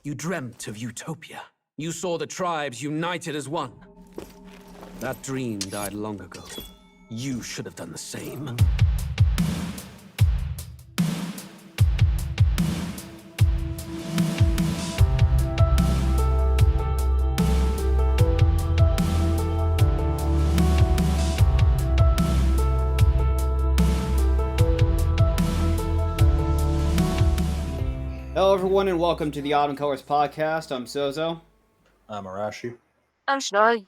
You dreamt of utopia. You saw the tribes united as one. That dream died long ago. You should have done the same. Hello, everyone, and welcome to the Autumn Colors podcast. I'm Sozo. I'm Arashi. I'm Snowy.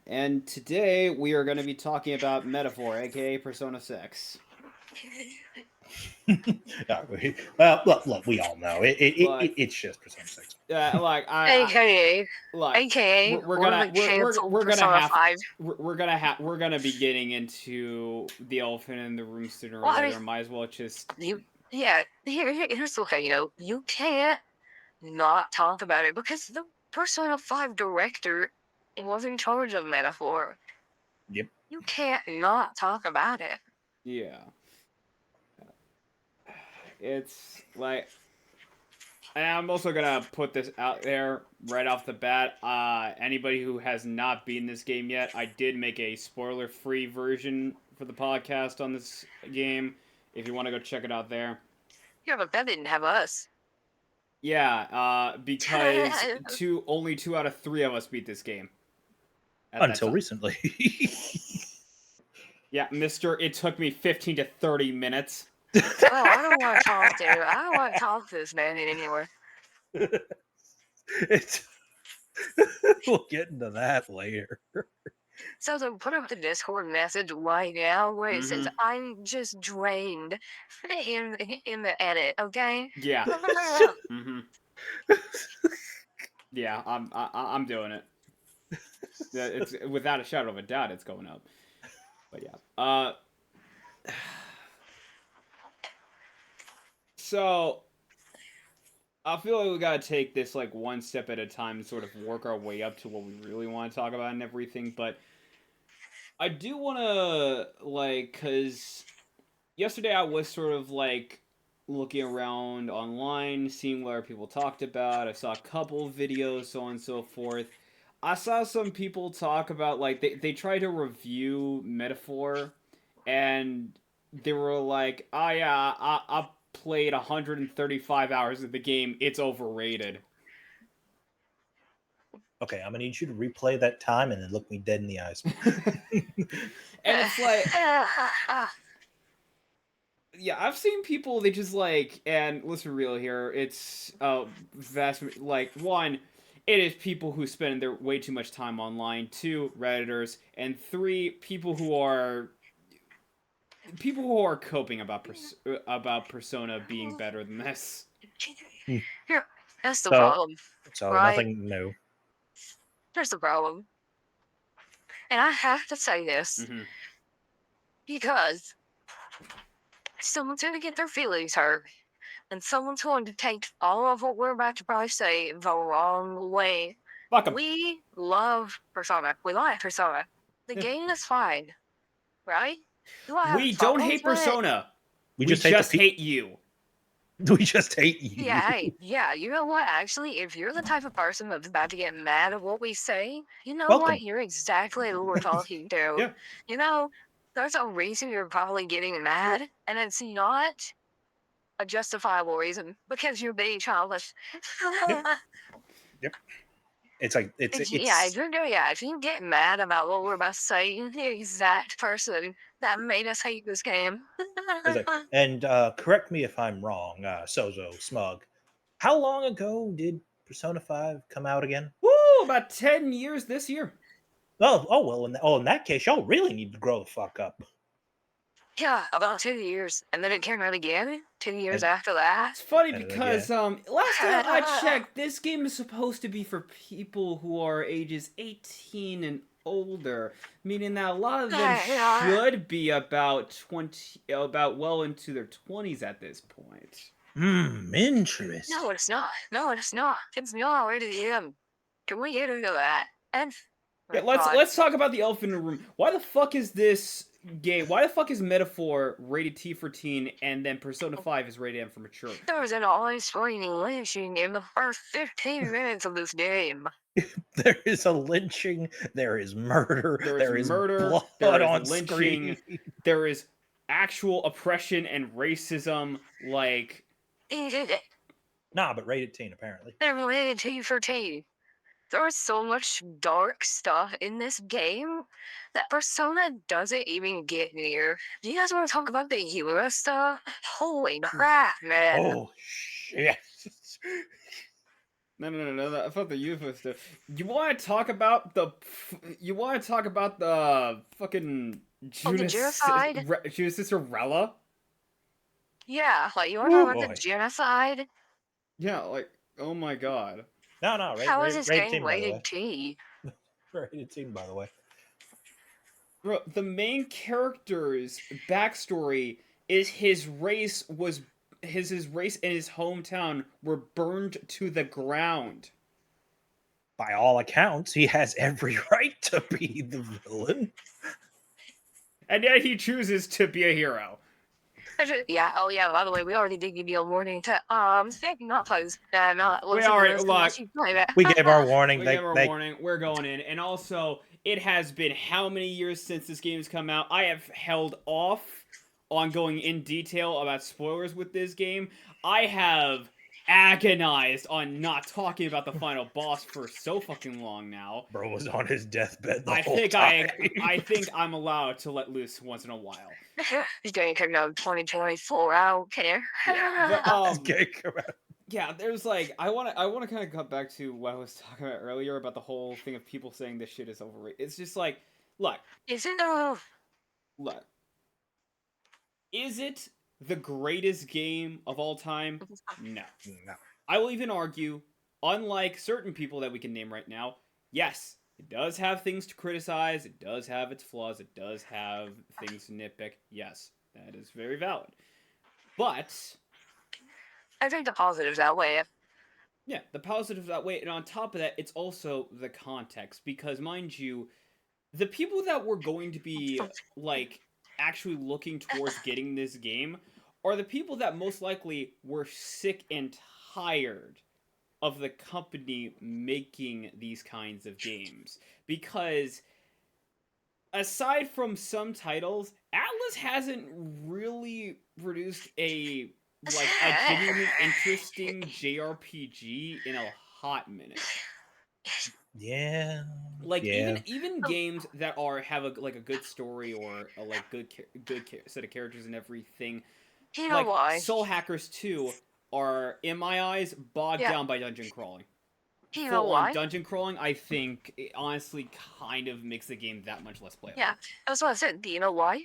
And today we are going to be talking about Metaphor, aka Persona 6. Look, we all know it's just Persona 6. AKA we're gonna be getting into the elephant in the room sooner or later. Might as well just here's the thing, you can't not talk about it because the Persona 5 director was in charge of Metaphor. Yep. You can't not talk about it. Yeah. It's like, and I'm also gonna put this out there right off the bat. Anybody who has not beaten this game yet, I did make a spoiler-free version for the podcast on this game. If you want to go check it out there. Yeah, but that didn't have us. Yeah, because only 2 out of 3 of us beat this game. Until recently. Yeah, mister, it took me 15 to 30 minutes. I don't want to talk to you. I don't want to talk to this man anymore. We'll get into that later. So put up the Discord message right now where it says, I'm just drained in the edit, okay? Yeah. Yeah, I'm doing it. It's without a shadow of a doubt, it's going up. But yeah. So I feel like we gotta take this like one step at a time and sort of work our way up to what we really want to talk about and everything. But I do want to, because yesterday I was sort of like looking around online, seeing what people talked about. I saw a couple videos, so on and so forth. I saw some people talk about, like, they tried to review Metaphor, and they were like, oh yeah, I played 135 hours of the game, it's overrated. Okay, I'm gonna need you to replay that time and then look me dead in the eyes. And it's like, yeah, I've seen people, they just like, and let's be real here, it's vast, like, one, it is people who spend their way too much time online, 2, Redditors, and 3, people who are coping about Persona being better than this. Here, that's the problem. So right? Nothing new. There's the problem. And I have to say this because someone's going to get their feelings hurt. And someone's going to take all of what we're about to probably say the wrong way. Fuck 'em. We love Persona. We like Persona. The game is fine. Right? We don't hate Persona. We just hate you. We just hate you. Yeah, you know what? Actually, if you're the type of person that's about to get mad at what we say, you know Welcome. what? You're exactly who we're talking to. Yeah. You know, there's a reason you're probably getting mad, and it's not a justifiable reason because you're being childish. Yep. It's like it's if you get mad about what we're about to say, you're the exact person that made us hate this game. And correct me if I'm wrong, Sozo Smug. How long ago did Persona 5 come out again? Woo! About 10 years this year. Well. In that case, y'all really need to grow the fuck up. Yeah, about 2 years, and then it came out again 2 years after that. It's funny because last time I checked, this game is supposed to be for people who are ages 18 and older, meaning that a lot of them should be about well into their 20s at this point. Interesting. No, it's not. It's not rated M. Can we get into that? And yeah, let's talk about the elephant in the room. Why the fuck is this Gabe, why the fuck is Metaphor rated T for teen and then Persona 5 is rated M for mature? There was an on-screen lynching in the first 15 minutes of this game. There is a lynching. There is murder. There is murder. blood There is on lynching. screen. There is actual oppression and racism. Like, Nah, but rated teen apparently. they're related T for T. There's so much dark stuff in this game that Persona doesn't even get near. Do you guys want to talk about the Hero stuff? Holy crap, man. Oh shit! no. I thought the UFO stuff. You want to talk about the? You want to talk about the fucking Judas? genocide? Judas' sister Rella? Yeah, like you want to talk about boy. the genocide? Yeah, like, oh my god. No, How is this rated game teen, by the way. rated T? Rated teen, by the way. Bro, the main character's backstory is his race in his hometown were burned to the ground. By all accounts, he has every right to be the villain. And yet he chooses to be a hero. Yeah, oh yeah, by the way, we already did give you a warning to, not close. Not We listen to already- this look, unless you play it. We gave our warning. We They, gave our they, warning. We're going in. And also, it has been how many years since this game's come out? I have held off on going in detail about spoilers with this game. I have agonized on not talking about the final boss for so fucking long now. Bro was on his deathbed the I whole think time. I think I'm allowed to let loose once in a while. He's going to come out 2024, I don't care. But, Okay, come on. yeah, there's like I want to kind of cut back to what I was talking about earlier about the whole thing of people saying this shit is overrated. It's just like, look, Is it look. Is it the greatest game of all time? No. No. I will even argue, unlike certain people that we can name right now, yes, it does have things to criticize, it does have its flaws, it does have things to nitpick. Yes, that is very valid. But I think the positives outweigh it. yeah, the positives that way, and on top of that, it's also the context, because mind you, the people that were going to be, like, actually looking towards getting this game are the people that most likely were sick and tired of the company making these kinds of games. Because, aside from some titles, Atlus hasn't really produced a genuinely interesting JRPG in a hot minute. Yeah. Like yeah. even games that have a good story or a good set of characters and everything. You know Like why? Soul Hackers 2 are, in my eyes, bogged Yeah. down by dungeon crawling. You know Full why? on dungeon crawling, I think, it honestly kind of makes the game that much less playable. Yeah, that's what I said. Do you know why?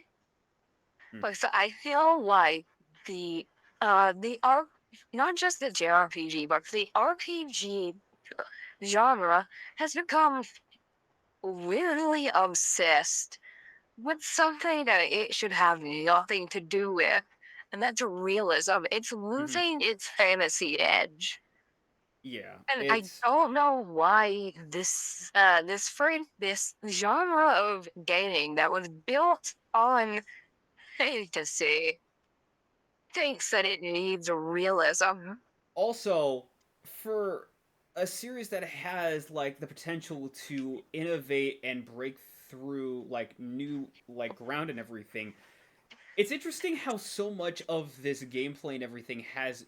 Hmm. Because I feel like the not just the JRPG, but the RPG genre has become really obsessed with something that it should have nothing to do with, and that's realism. It's losing its fantasy edge. Yeah, And I don't know why this genre of gaming that was built on fantasy thinks that it needs realism. Also, for a series that has like the potential to innovate and break through like new ground and everything, it's interesting how so much of this gameplay and everything has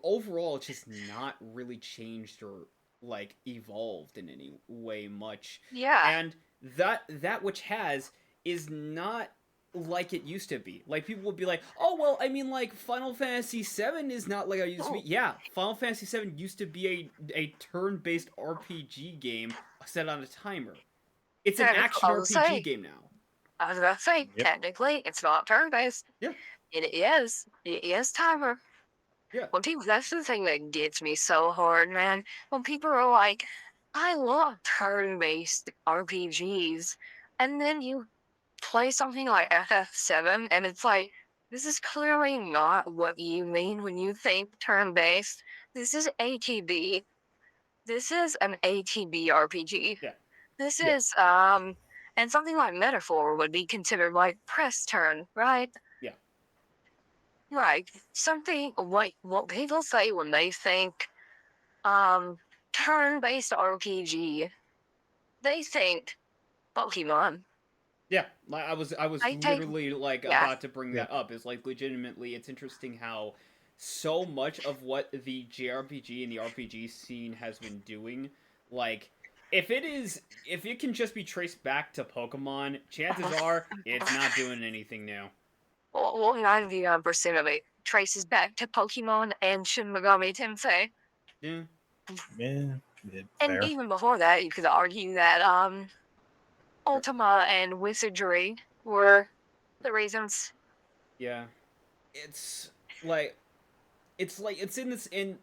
overall just not really changed or like evolved in any way much. Yeah. And that which has is not like it used to be. Like, people would be like, oh, well, I mean, like, Final Fantasy VII is not like it used to be. Yeah, Final Fantasy VII used to be a turn-based RPG game set on a timer. It's an action RPG game now. I was about to say, technically, it's not turn-based. Yeah. It is. It is timer. Yeah. When people, that's the thing that gets me so hard, man. When people are like, I love turn-based RPGs, and then you play something like FF7, and it's like, this is clearly not what you mean when you think turn-based. This is ATB. This is an ATB RPG. Yeah. This Yeah. is And something like Metaphor would be considered like press turn, right? Yeah. Like something like what people say when they think turn-based RPG, they think Pokemon. Yeah, like I was I take literally like yeah. about to bring that up. Is like legitimately, it's interesting how so much of what the JRPG and the RPG scene has been doing, like if it can just be traced back to Pokemon, chances are it's not doing anything new. Well, 99% of it traces back to Pokemon and Shin Megami Tensei. Yeah. Yeah, And fair. even before that, you could argue that Ultima and Wizardry were the reasons. Yeah. It's like it's in this in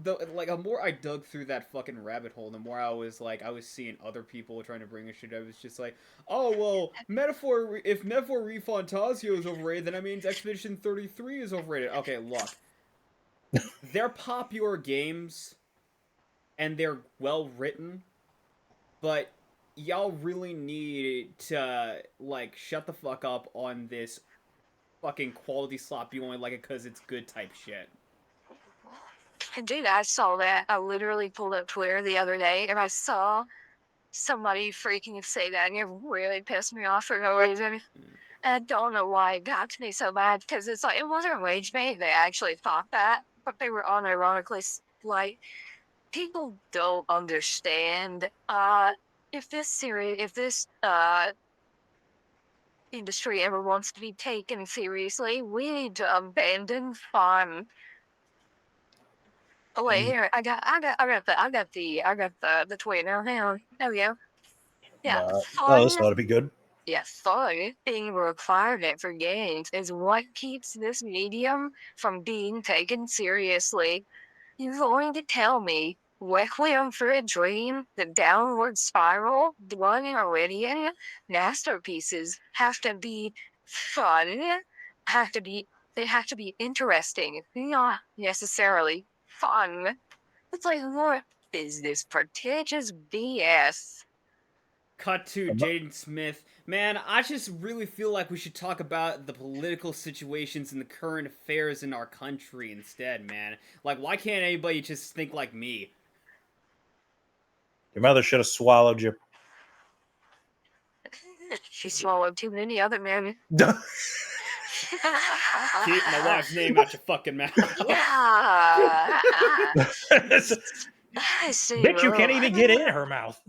the like the more I dug through that fucking rabbit hole, the more I was seeing other people trying to bring a shit. I was just like, oh well, metaphor. If metaphor Refantazio is overrated, then that means Expedition 33 is overrated. Okay, look, they're popular games and they're well written, but y'all really need to like shut the fuck up on this fucking quality slop. You only like it because it's good type shit. And dude, I saw that. I literally pulled up Twitter the other day and I saw somebody freaking say that, and it really pissed me off for no reason. I don't know why it got to me so bad, because it's like, it wasn't rage bait. They actually thought that, but they were unironically like, people don't understand. If this industry ever wants to be taken seriously, we need to abandon fun. Oh wait, here I got the tweet now. Hang on, there we go. Yeah, Oh, this fun. ought to be good. Yeah, fun being a requirement for games is what keeps this medium from being taken seriously. You're going to tell me Requiem for a Dream, The Downward Spiral, Blood and Iridium, masterpieces have to be fun, they have to be interesting, not necessarily fun. It's like more business pretentious BS. Cut to Jaden Smith. Man, I just really feel like we should talk about the political situations and the current affairs in our country instead, man. Like, why can't anybody just think like me? Your mother should have swallowed you. She swallowed too many other men. Keep my wife's name out your fucking mouth. Yeah. I see. Bitch, you can't even get in her mouth.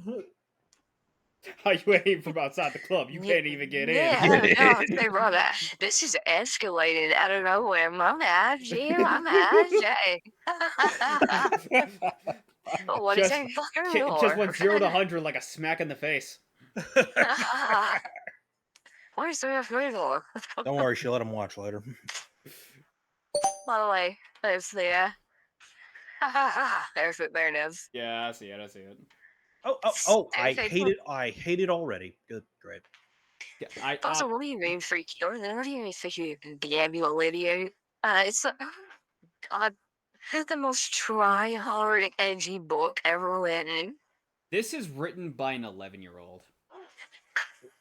How you ain't from outside the club? You can't even get in. Yeah, no, say, brother, this is escalated out of nowhere. I'm What is that fucking just went 0 to 100 like a smack in the face. What is that for? Don't worry, she'll let him watch later. By the way, there's the there's it. There it is. Yeah, I see it. I see it. Oh! I hate it already. Good, great. Yeah, Also, what do you mean freaky? What do you mean freaky? Gabriel idiot. It's God. It's the most try-hard, edgy book ever written. This is written by an 11-year-old.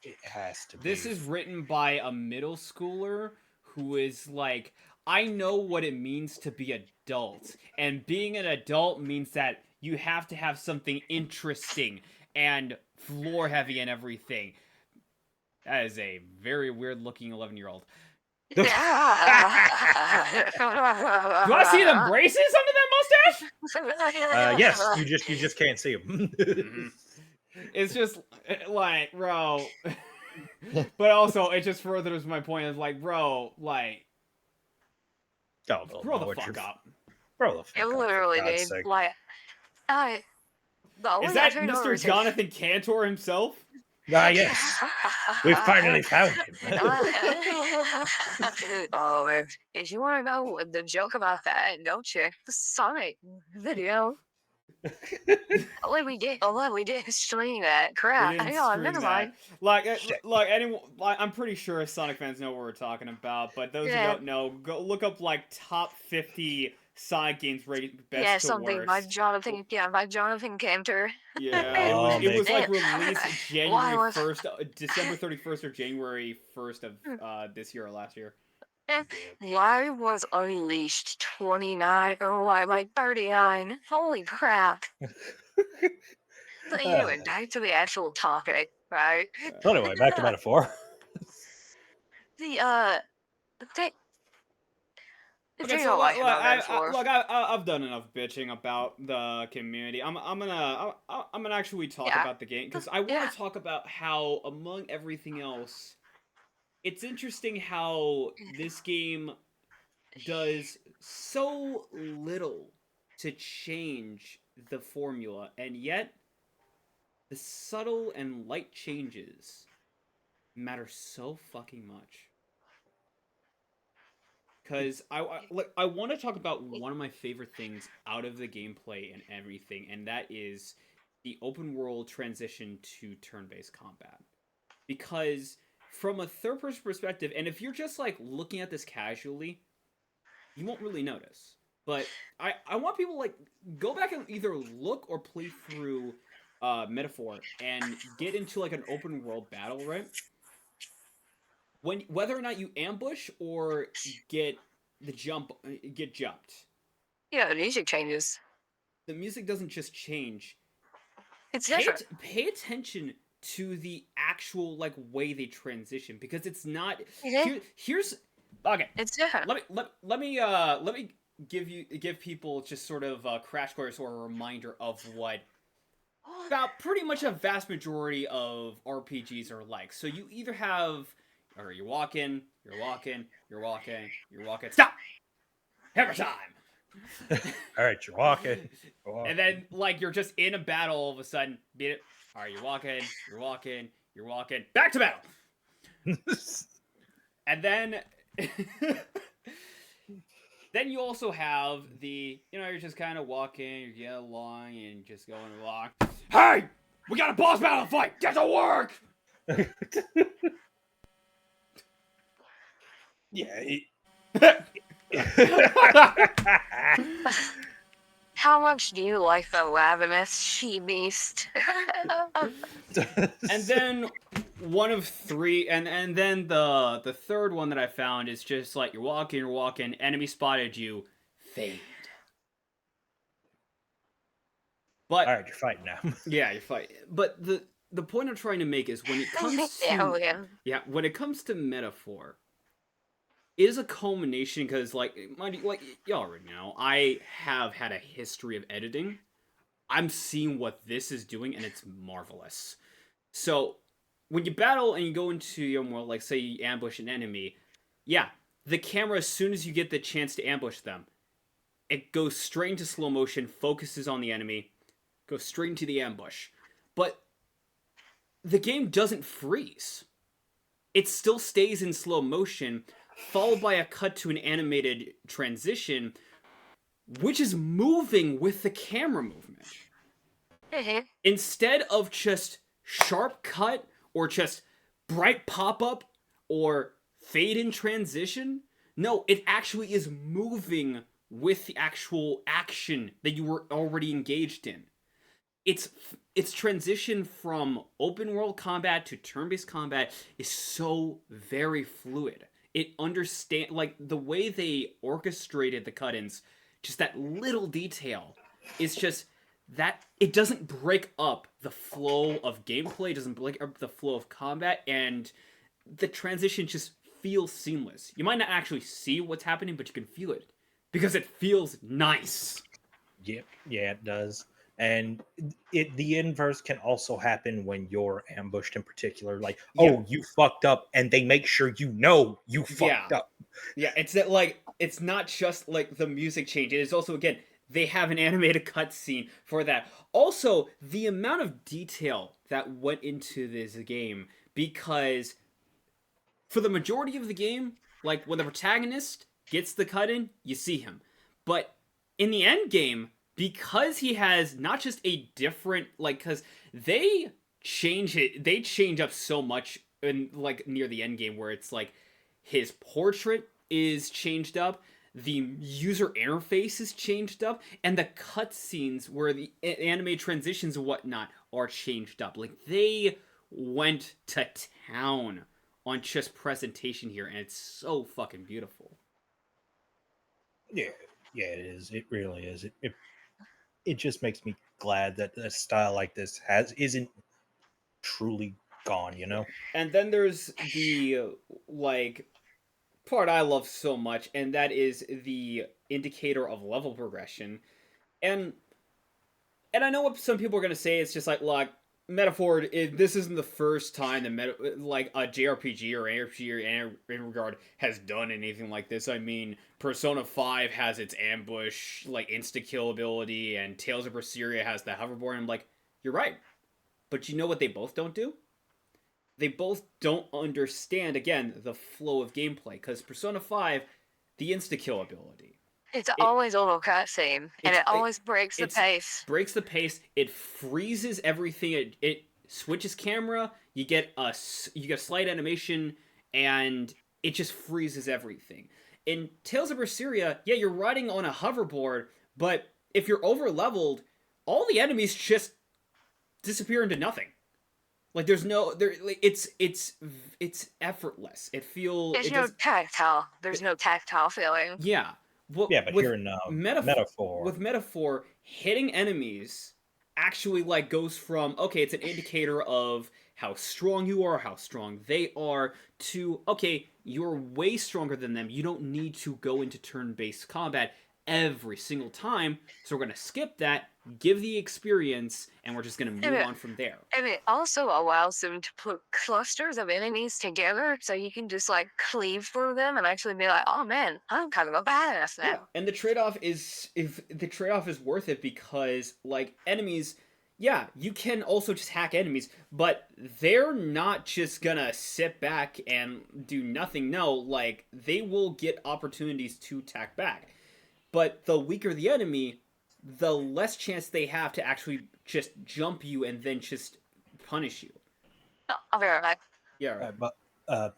It has to be. This is written by a middle schooler who is like, I know what it means to be adult, and being an adult means that you have to have something interesting and floor heavy and everything. That is a very weird looking 11-year-old. Do I see them braces under that mustache? Yes, you just can't see them. Mm-hmm. It's just like, bro. But also, it just furthers my point. Is like, bro, like, grow the fuck up. Grow the fuck It up. literally did. Like, is that Mr. Jonathan Cantor himself? Ah, yes. We finally found him. Oh, if you want to know the joke about that, go check the Sonic video. we did stream that. Crap. Hang on, never mind. Like anyone, like, I'm pretty sure Sonic fans know what we're talking about, but those who don't know, go look up like top 50 Sonic games rated best Yeah, to something worst. by Jonathan. Yeah, by Jonathan Cantor. Yeah, Oh, it was like makes released Why January was- 1st, December 31st or January 1st of this year or last year. Why was Unleashed 29 or why like 39? Holy crap. So anyway, back to the actual topic, right? So anyway, back to Metaphor. The thing the Okay, thing so I like about Metaphor. I've done enough bitching about the community. I'm gonna actually talk Yeah. about the game because I want Yeah. to talk about how, among everything else, it's interesting how this game does so little to change the formula, and yet the subtle and light changes matter so fucking much. Because I want to talk about one of my favorite things out of the gameplay and everything, and that is the open world transition to turn-based combat. Because from a third-person perspective, and if you're just like looking at this casually, you won't really notice. But I want people like go back and either look or play through Metaphor and get into like an open world battle, right? Whether or not you ambush or get get jumped, Yeah, the music changes. the music doesn't just change. It's different. Pay attention to the actual like way they transition, because it's not here's okay. It's different. Let me give people just sort of a crash course or a reminder of what about pretty much a vast majority of RPGs are like. So you either have, or you're walking, stop! Hammer time! All right, you're walking. And then, like, you're just in a battle all of a sudden, beat it. Alright, you're walking, back to battle! And then, then you also have the, you're just kind of walking, you're getting along, and just going along. Hey! We got a boss battle fight! Get to work! Yeah. How much do you like the Ravenous She-Beast? And then one of three, and then the third one that I found is just like you're walking, enemy spotted you, fade. But All right, you're fighting now. yeah, you're fighting. But the point I'm trying to make is when it comes to when it comes to Metaphor, it is a culmination because like y'all already know, I have had a history of editing. I'm seeing what this is doing, and it's marvelous. So when you battle and you go into your world, like say you ambush an enemy, yeah, the camera, as soon as you get the chance to ambush them, it goes straight into slow motion, focuses on the enemy, goes straight into the ambush. But the game doesn't freeze. It still stays in slow motion, followed by a cut to an animated transition, which is moving with the camera movement. Instead of just sharp cut or just bright pop-up or fade in transition, no, it actually is moving with the actual action that you were already engaged in. Its transition from open world combat to turn-based combat is so very fluid. It understand, like, the way they orchestrated the cut-ins, just that little detail is just that it doesn't break up the flow of gameplay, it doesn't break up the flow of combat, and the transition just feels seamless. You might not actually see what's happening, but you can feel it because it feels nice. Yep, yeah, it does. And the inverse can also happen when you're ambushed in particular. Like, oh, you fucked up, and they make sure you know you fucked up. Yeah, it's that, like, it's not just like the music change. It is also, again, they have an animated cutscene for that. Also, the amount of detail that went into this game, because for the majority of the game, like when the protagonist gets the cut in, you see him. But in the end game, because he has not just a different, like, because they change up so much in, like, near the end game, where it's like his portrait is changed up, the user interface is changed up, and the cutscenes where the anime transitions and whatnot are changed up. Like, they went to town on just presentation here, and it's so fucking beautiful. Yeah, yeah, it is. It really is. It just makes me glad that a style like this isn't truly gone. You know? And then there's the like part I love so much, and that is the indicator of level progression. And I know what some people are gonna say. It's just like Metaphor. This isn't the first time that like a JRPG or ARPG or in regard has done anything like this. I mean, Persona 5 has its ambush like insta kill ability, and Tales of Berseria has the hoverboard. And I'm like, you're right, but you know what they both don't do? They both don't understand again the flow of gameplay, because Persona 5, the insta kill ability, It's it always auto cutscene, and it always breaks the pace. breaks the pace. It freezes everything. It switches camera. You get a slight animation, and it just freezes everything. In Tales of Berseria, yeah, you're riding on a hoverboard, but if you're over leveled, all the enemies just disappear into nothing. Like, there's no there. Like, it's effortless. There's no tactile. There's no tactile feeling. Yeah. Yeah, but with here in Metaphor, Metaphor, with Metaphor, hitting enemies actually like goes from, okay, it's an indicator of how strong you are, how strong they are, to, okay, you're way stronger than them. You don't need to go into turn-based combat every single time. So we're gonna skip that, give the experience, and we're just gonna move on from there. And it also allows them to put clusters of enemies together, so you can just like cleave through them and actually be like, "Oh man, I'm kind of a badass now." Yeah, and the trade-off is, if the trade-off is worth it, because like enemies, yeah, you can also just hack enemies, but they're not just gonna sit back and do nothing. No, like, they will get opportunities to attack back. But the weaker the enemy, the less chance they have to actually just jump you and then just punish you. Oh, I'll be right back. Yeah, right. but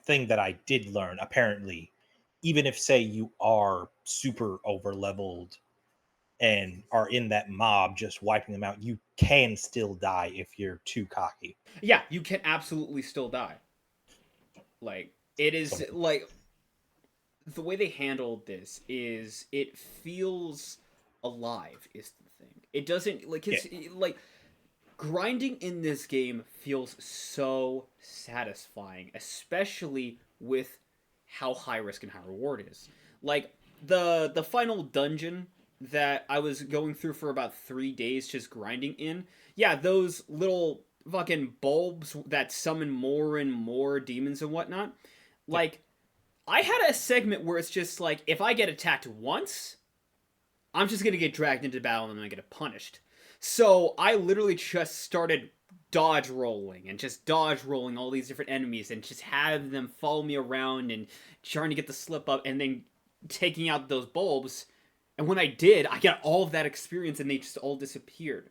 thing that I did learn, apparently, even if say you are super over leveled and are in that mob just wiping them out, you can still die if you're too cocky. Yeah, you can absolutely still die. Like, it is like, the way they handled this is, it feels alive is the thing. It doesn't like it's like grinding in this game feels so satisfying, especially with how high risk and high reward is. Like, the final dungeon that I was going through for about 3 days just grinding in. Yeah, those little fucking bulbs that summon more and more demons and whatnot. Like, I had a segment where it's just like, if I get attacked once, I'm just gonna get dragged into battle and I'm gonna get punished. So I literally just started dodge rolling and just dodge rolling all these different enemies and just have them follow me around and trying to get the slip up and then taking out those bulbs. And when I did, I got all of that experience and they just all disappeared.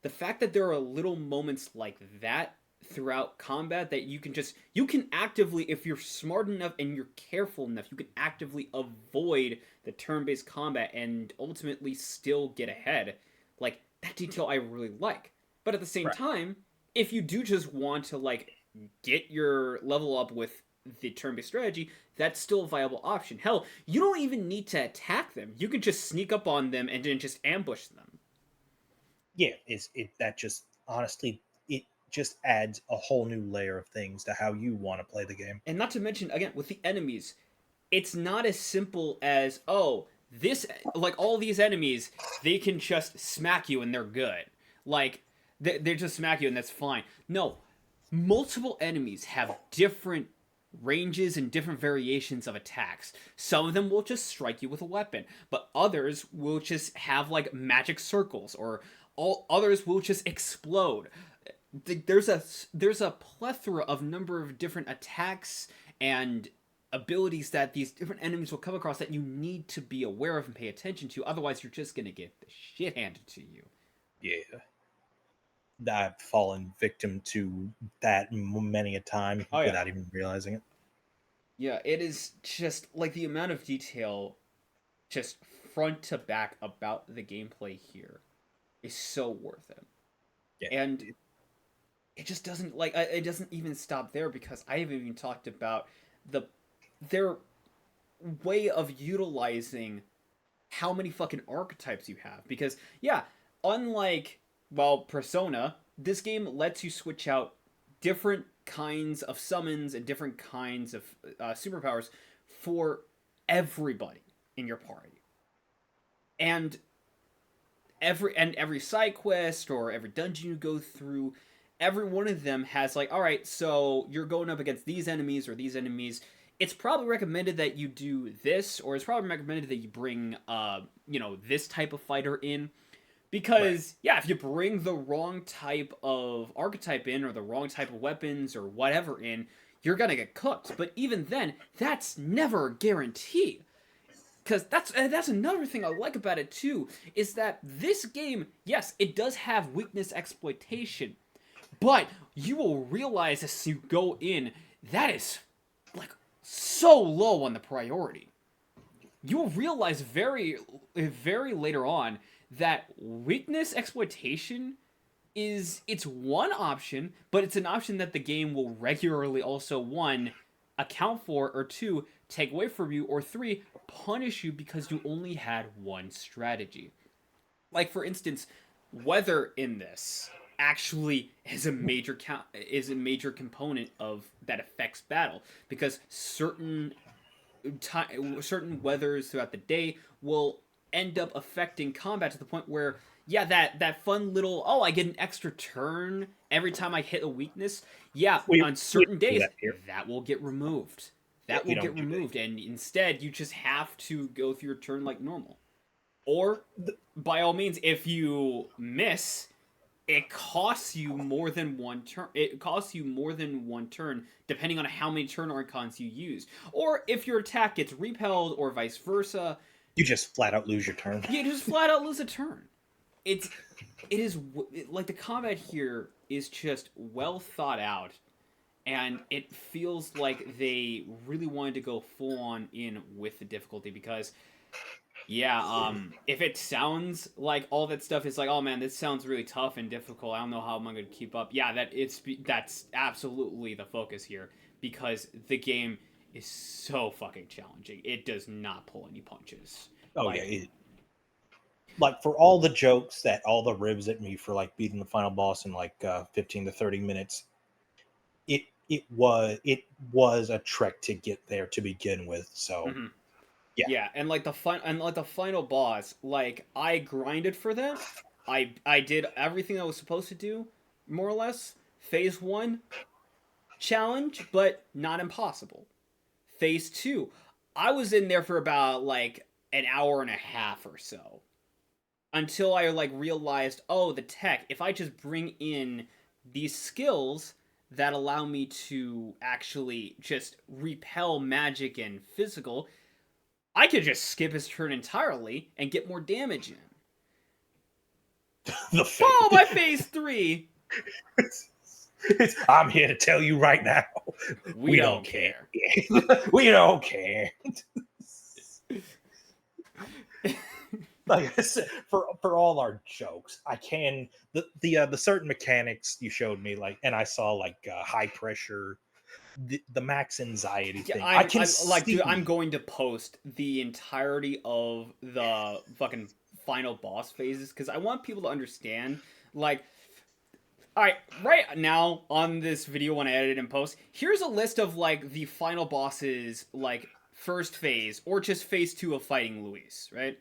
The fact that there are little moments like that throughout combat that you can actively, if you're smart enough and you're careful enough, you can actively avoid the turn-based combat and ultimately still get ahead. Like, that detail I really like. But at the same time, if you do just want to like get your level up with the turn-based strategy, that's still a viable option. Hell, you don't even need to attack them. You can just sneak up on them and then just ambush them. Yeah, that just honestly, it just adds a whole new layer of things to how you want to play the game. And not to mention, again, with the enemies, it's not as simple as, oh, this, like, all these enemies, they can just smack you and they're good. Like, they just smack you and that's fine. No, multiple enemies have different ranges and different variations of attacks. Some of them will just strike you with a weapon, but others will just have like magic circles, or all others will just explode. There's a plethora of number of different attacks and abilities that these different enemies will come across that you need to be aware of and pay attention to. Otherwise, you're just gonna get the shit handed to you. Yeah, I've fallen victim to that many a time without even realizing it. Yeah, it is just like the amount of detail just front to back about the gameplay here is so worth it. Yeah. And it just doesn't like it doesn't even stop there, because I haven't even talked about their way of utilizing how many fucking archetypes you have. Because yeah, unlike, well, Persona, this game lets you switch out different kinds of summons and different kinds of superpowers for everybody in your party. And every side quest or every dungeon you go through, every one of them has like, all right, so you're going up against these enemies or these enemies. It's probably recommended that you do this, or it's probably recommended that you bring, this type of fighter in. Because, yeah, if you bring the wrong type of archetype in, or the wrong type of weapons, or whatever in, you're gonna get cooked. But even then, that's never a guarantee. Because that's another thing I like about it, too, is that this game, yes, it does have weakness exploitation, but you will realize as you go in, that is, like, so low on the priority. You will realize very, very later on that weakness exploitation it's one option, but it's an option that the game will regularly also, one, account for, or two, take away from you, or three, punish you because you only had one strategy. Like, for instance, weather in this actually is a major component of that affects battle, because certain weathers throughout the day will end up affecting combat to the point where, yeah, that fun little, oh, I get an extra turn every time I hit a weakness. Yeah, on certain days, that will get removed. That will get removed, and instead, you just have to go through your turn like normal. Or, by all means, if you miss, it costs you more than one turn. It costs you more than one turn, depending on how many turn archons you used. Or if your attack gets repelled, or vice versa. You just flat out lose your turn. You just flat out lose a turn. It is like, the combat here is just well thought out, and it feels like they really wanted to go full on in with the difficulty, because, yeah, if it sounds like all that stuff is like, oh man, this sounds really tough and difficult, I don't know how I'm going to keep up. Yeah, that's absolutely the focus here, because the game is so fucking challenging. It does not pull any punches. Oh, like, yeah. Like, for all the jokes that all the ribs at me for like beating the final boss in like 15 to 30 minutes, it was a trek to get there to begin with. So yeah, and like the final boss, like, I grinded for that. I did everything I was supposed to do, more or less. Phase 1, challenge, but not impossible. Phase 2, I was in there for about like an hour and a half or so, until I like realized, oh, the tech, if I just bring in these skills that allow me to actually just repel magic and physical, I could just skip his turn entirely and get more damage in. Followed by phase 3. I'm here to tell you right now, we don't care. We don't care. Like I said, for all our jokes, I can the certain mechanics you showed me, like, and I saw like high pressure, the max anxiety thing. Dude, I'm going to post the entirety of the fucking final boss phases, because I want people to understand, like, all right, right now on this video when I edit and post, here's a list of like the final bosses, like first phase or just phase 2 of fighting Luis, right?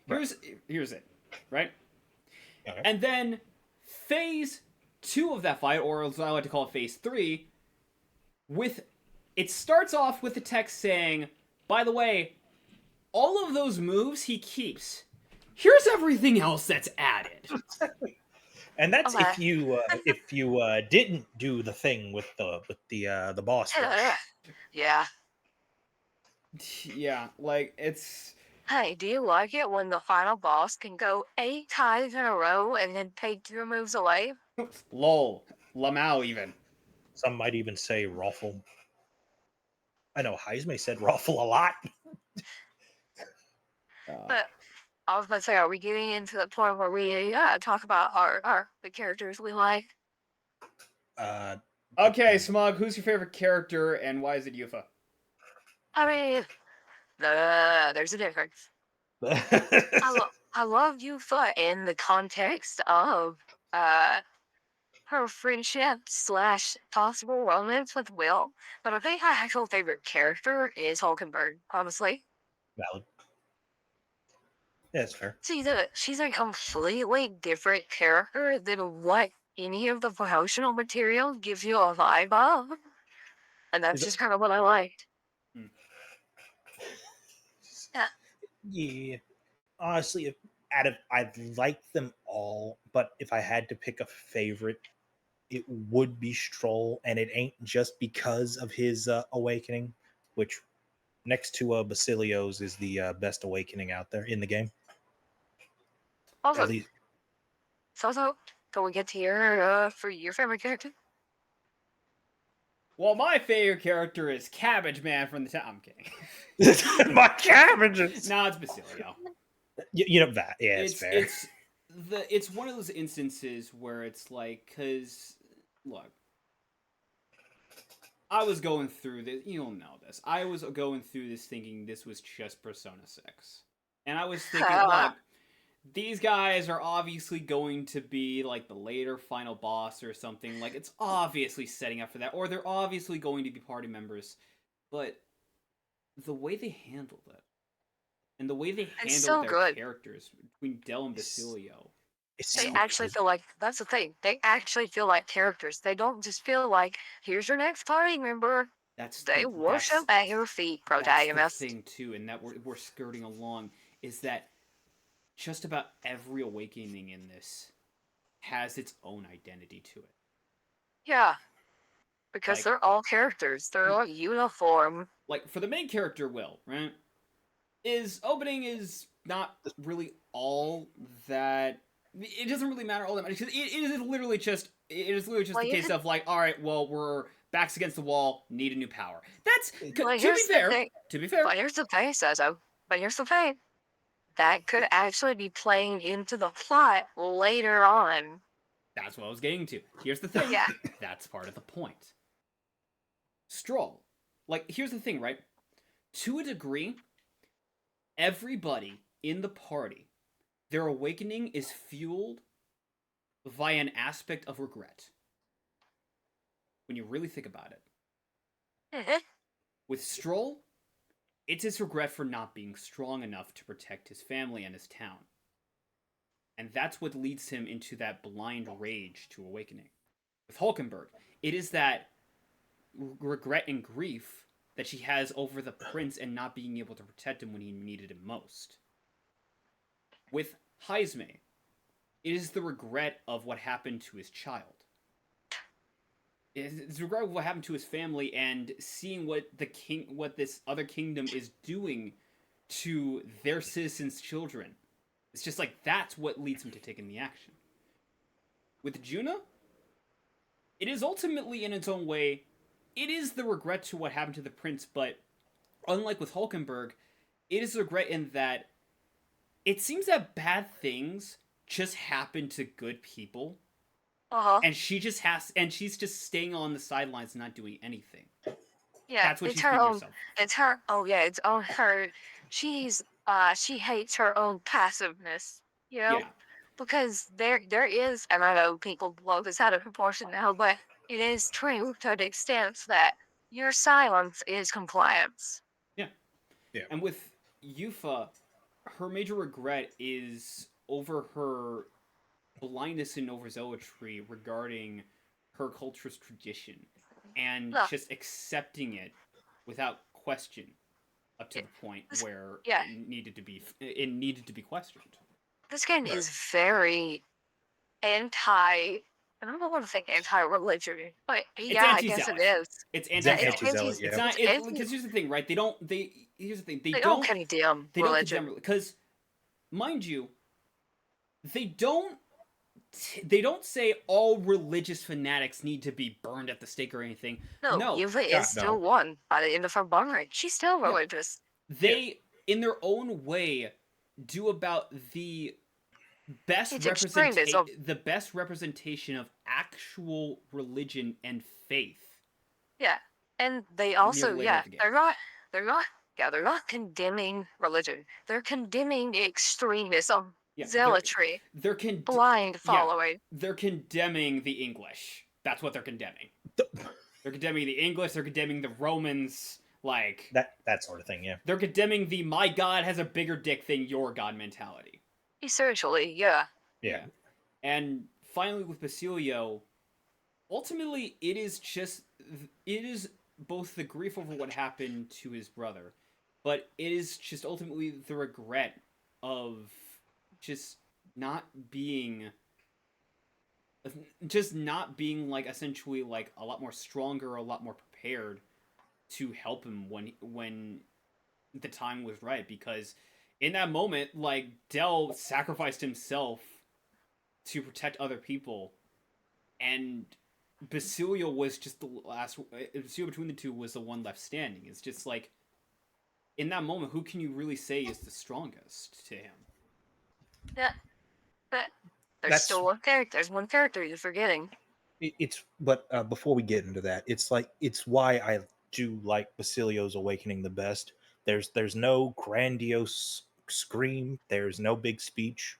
Here's it, right? Okay. And then phase 2 of that fight, or as I like to call it, phase 3, it starts off with the text saying, by the way, all of those moves he keeps. Here's everything else that's added. And that's if you didn't do the thing with the boss rush. Yeah. Yeah, like, it's... Hey, do you like it when the final boss can go 8 times in a row and then take 2 moves away? Lol. Lamau, even. Some might even say Ruffle. I know Heisme said Ruffle a lot. But I was about to say, are we getting into the point where we talk about the characters we like? Okay, Smug, who's your favorite character and why is it Yufa? I mean, there's a difference. I love Yufa in the context of her friendship / possible romance with Will, but I think my actual favorite character is Hulkenberg, honestly. Valid. Yeah, that's fair. She's a completely different character than what any of the promotional material gives you a vibe of. And that's just kind of what I liked. Yeah. Yeah. Honestly, I like them all, but if I had to pick a favorite, it would be Stroll, and it ain't just because of his awakening, which next to Basilio's is the best awakening out there in the game. Also, At least, Sozo, can we get to your for your favorite character? Well, my favorite character is Cabbage Man from the town. I'm kidding. my cabbages. No, it's Basilio. You know that? Yeah, it's fair. It's one of those instances where it's like, cause look, I was going through this. You'll know this. I was going through this thinking this was just Persona 6, and I was thinking, look, these guys are obviously going to be like the later final boss or something. Like, it's obviously setting up for that, or they're obviously going to be party members. But the way they handled it, and the way they handled their characters between Del and Basilio, they actually feel like, that's the thing, they actually feel like characters. They don't just feel like, here's your next party member. They worship at your feet, Protagonist. That's the thing too, and that we're skirting along, is that just about every awakening in this has its own identity to it. Yeah. Because like, they're all characters. They're all uniform. Like, for the main character, Will, right? His opening is not really all that... It doesn't really matter all that much. It is literally just the case of, like, alright, well, we're backs against the wall, need a new power. That's... To be fair. But here's the thing, Sozo. But here's the thing. That could actually be playing into the plot later on. That's what I was getting to. Here's the thing. Yeah. That's part of the point. Stroll. Like, here's the thing, right? To a degree, everybody in the party, their awakening is fueled via an aspect of regret. When you really think about it. Mm-hmm. With Stroll, it's his regret for not being strong enough to protect his family and his town. And that's what leads him into that blind rage to awakening. With Hulkenberg, it is that regret and grief that she has over the prince and not being able to protect him when he needed him most. With Heisme, it is the regret of what happened to his child. It's the regret of what happened to his family and seeing what this other kingdom is doing to their citizens' children. It's just like, that's what leads him to taking the action. With Juna, it is ultimately, in its own way, it is the regret to what happened to the prince, but unlike with Hulkenberg, it is a regret in that it seems that bad things just happen to good people. Uh-huh. And she's just staying on the sidelines and not doing anything. Yeah, that's what she's doing herself. It's her. Oh yeah, it's on her. She hates her own passiveness. You know, because there is, and I know people blow this out of proportion now, but it is true to the extent that your silence is compliance. Yeah. And with Yufa, her major regret is over her blindness and overzealotry regarding her culture's tradition and just accepting it without question up to the point where it needed to be questioned. This game is very I don't want to think anti-religion, but I guess it is. It's anti-zealot. It's not, because here's the thing, right? They don't condemn religion. Because, mind you, they don't say all religious fanatics need to be burned at the stake or anything. No, Yuva is still one by the end of her bond rate. She's still religious. They, in their own way, do about the best It's extremism. representation of actual religion and faith Yeah, and they near also, later of the game. they're not condemning religion. They're condemning extremism, Yeah, zealotry, they're blind following. They're condemning the English. That's what they're condemning. They're condemning the English. They're condemning the Romans. Like that sort of thing. Yeah. they're condemning the "my God has a bigger dick than your God" mentality. Essentially, yeah. Yeah. And finally, with Basilio, ultimately, it is both the grief over what happened to his brother, but it is just ultimately the regret of just not being like essentially like a lot more stronger, a lot more prepared to help him when the time was right. Because in that moment, like, Del sacrificed himself to protect other people, and Basilio was just the last. Basilio between the two was the one left standing. It's just like, in that moment, who can you really say is the strongest to him? Yeah. But there's That's- still one character. There's one character you're forgetting. But before we get into that, it's why I do like Basilio's Awakening the best. There's no grandiose scream. There's no big speech.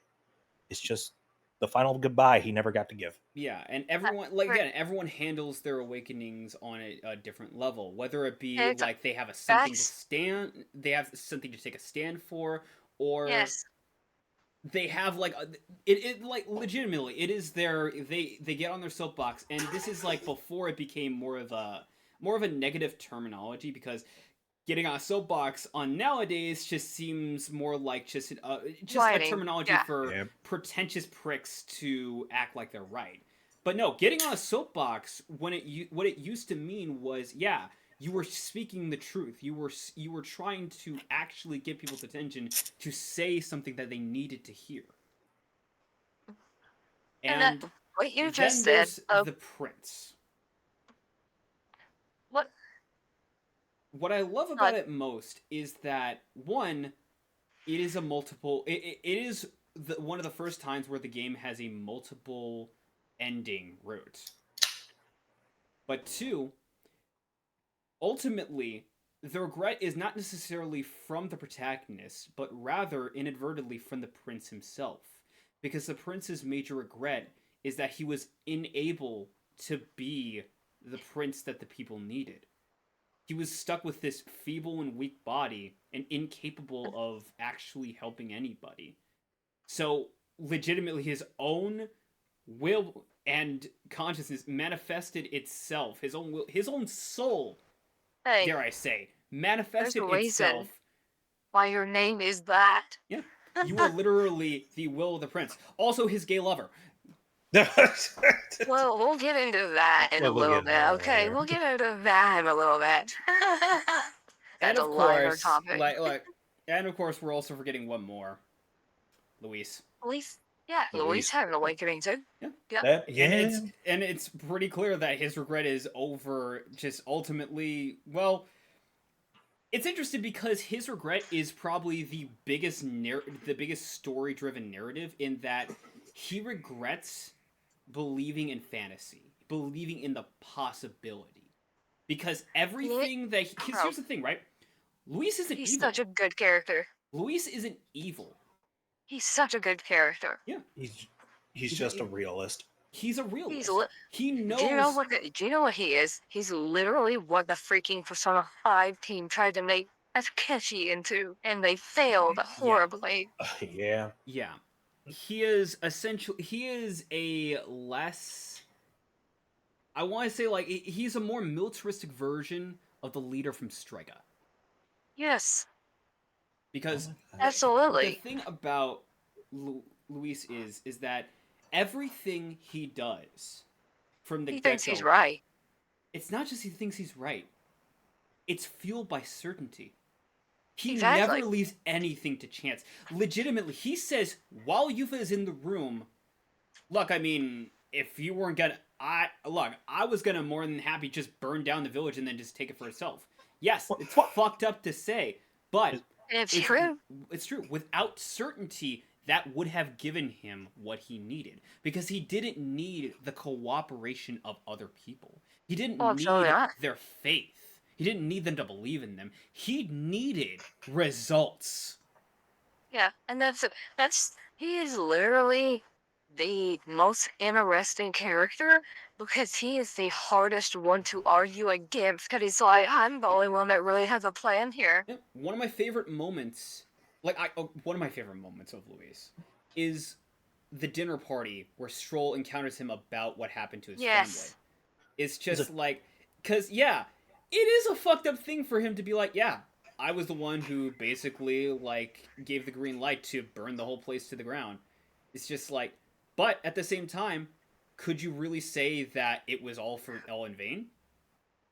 It's just the final goodbye he never got to give. Yeah, and everyone, everyone handles their awakenings on a different level. Whether it be like they have they have something to take a stand for, or Yes. they have like it like legitimately it is they get on their soapbox, and this is like before it became more of a negative terminology, because getting on a soapbox on nowadays just seems more like just a terminology for pretentious pricks to act like they're right. But no, getting on a soapbox, what it used to mean was, yeah, you were speaking the truth. You were trying to actually get people's attention to say something that they needed to hear. And what you then just there's said. the prince. What? What I love about it most is that, one, it is a multiple. It is one of the first times where the game has a multiple ending route. But two, ultimately, the regret is not necessarily from the protagonist, but rather inadvertently from the prince himself. Because the prince's major regret is that he was unable to be the prince that the people needed. He was stuck with this feeble and weak body and incapable of actually helping anybody. So, legitimately, his own will and consciousness manifested itself. His own will, his own soul, dare I say, manifested itself. Why your name is that? Yeah, you were literally the will of the prince. Also, his gay lover. Well, we'll get into that in a little bit. Okay, we'll get into that in a little bit. And of course, and of course, we're also forgetting one more, Luis. Luis had an awakening too. Yeah. And it's pretty clear that his regret is over. Just ultimately, well, it's interesting because his regret is probably the biggest story-driven narrative, in that he regrets believing in fantasy, believing in the possibility, because everything that here's the thing, right? Luis isn't evil. He's such a good character. Luis isn't evil. He's such a good character. Yeah, he's just a realist. He's a realist. He knows. Do you know what he is? He's literally what the freaking Persona 5 team tried to make Akechi into, and they failed horribly. Yeah. Yeah. He is a less, I want to say, like, he's a more militaristic version of the leader from Strega. Yes. Because absolutely, the thing about Luis is that everything he does from the get-go, thinks he's right. It's not just he thinks he's right. It's fueled by certainty. He exactly. never leaves anything to chance. Legitimately, he says, while Yufa is in the room, look, I mean, if you weren't gonna... I was gonna more than happy just burn down the village and then just take it for itself. Yes, it's fucked up to say, but It's true. It's true. Without certainty, that would have given him what he needed. Because he didn't need the cooperation of other people. He didn't Well, so need yeah. their faith. He didn't need them to believe in them. He needed results. Yeah, and he is literally the most interesting character because he is the hardest one to argue against because he's like, I'm the only one that really has a plan here. Yeah, one of my favorite moments, one of my favorite moments of Luis is the dinner party where Stroll encounters him about what happened to his Yes. family. It's just because yeah, it is a fucked up thing for him to be like, yeah, I was the one who basically like gave the green light to burn the whole place to the ground. It's just like, but at the same time, could you really say that it was all in vain?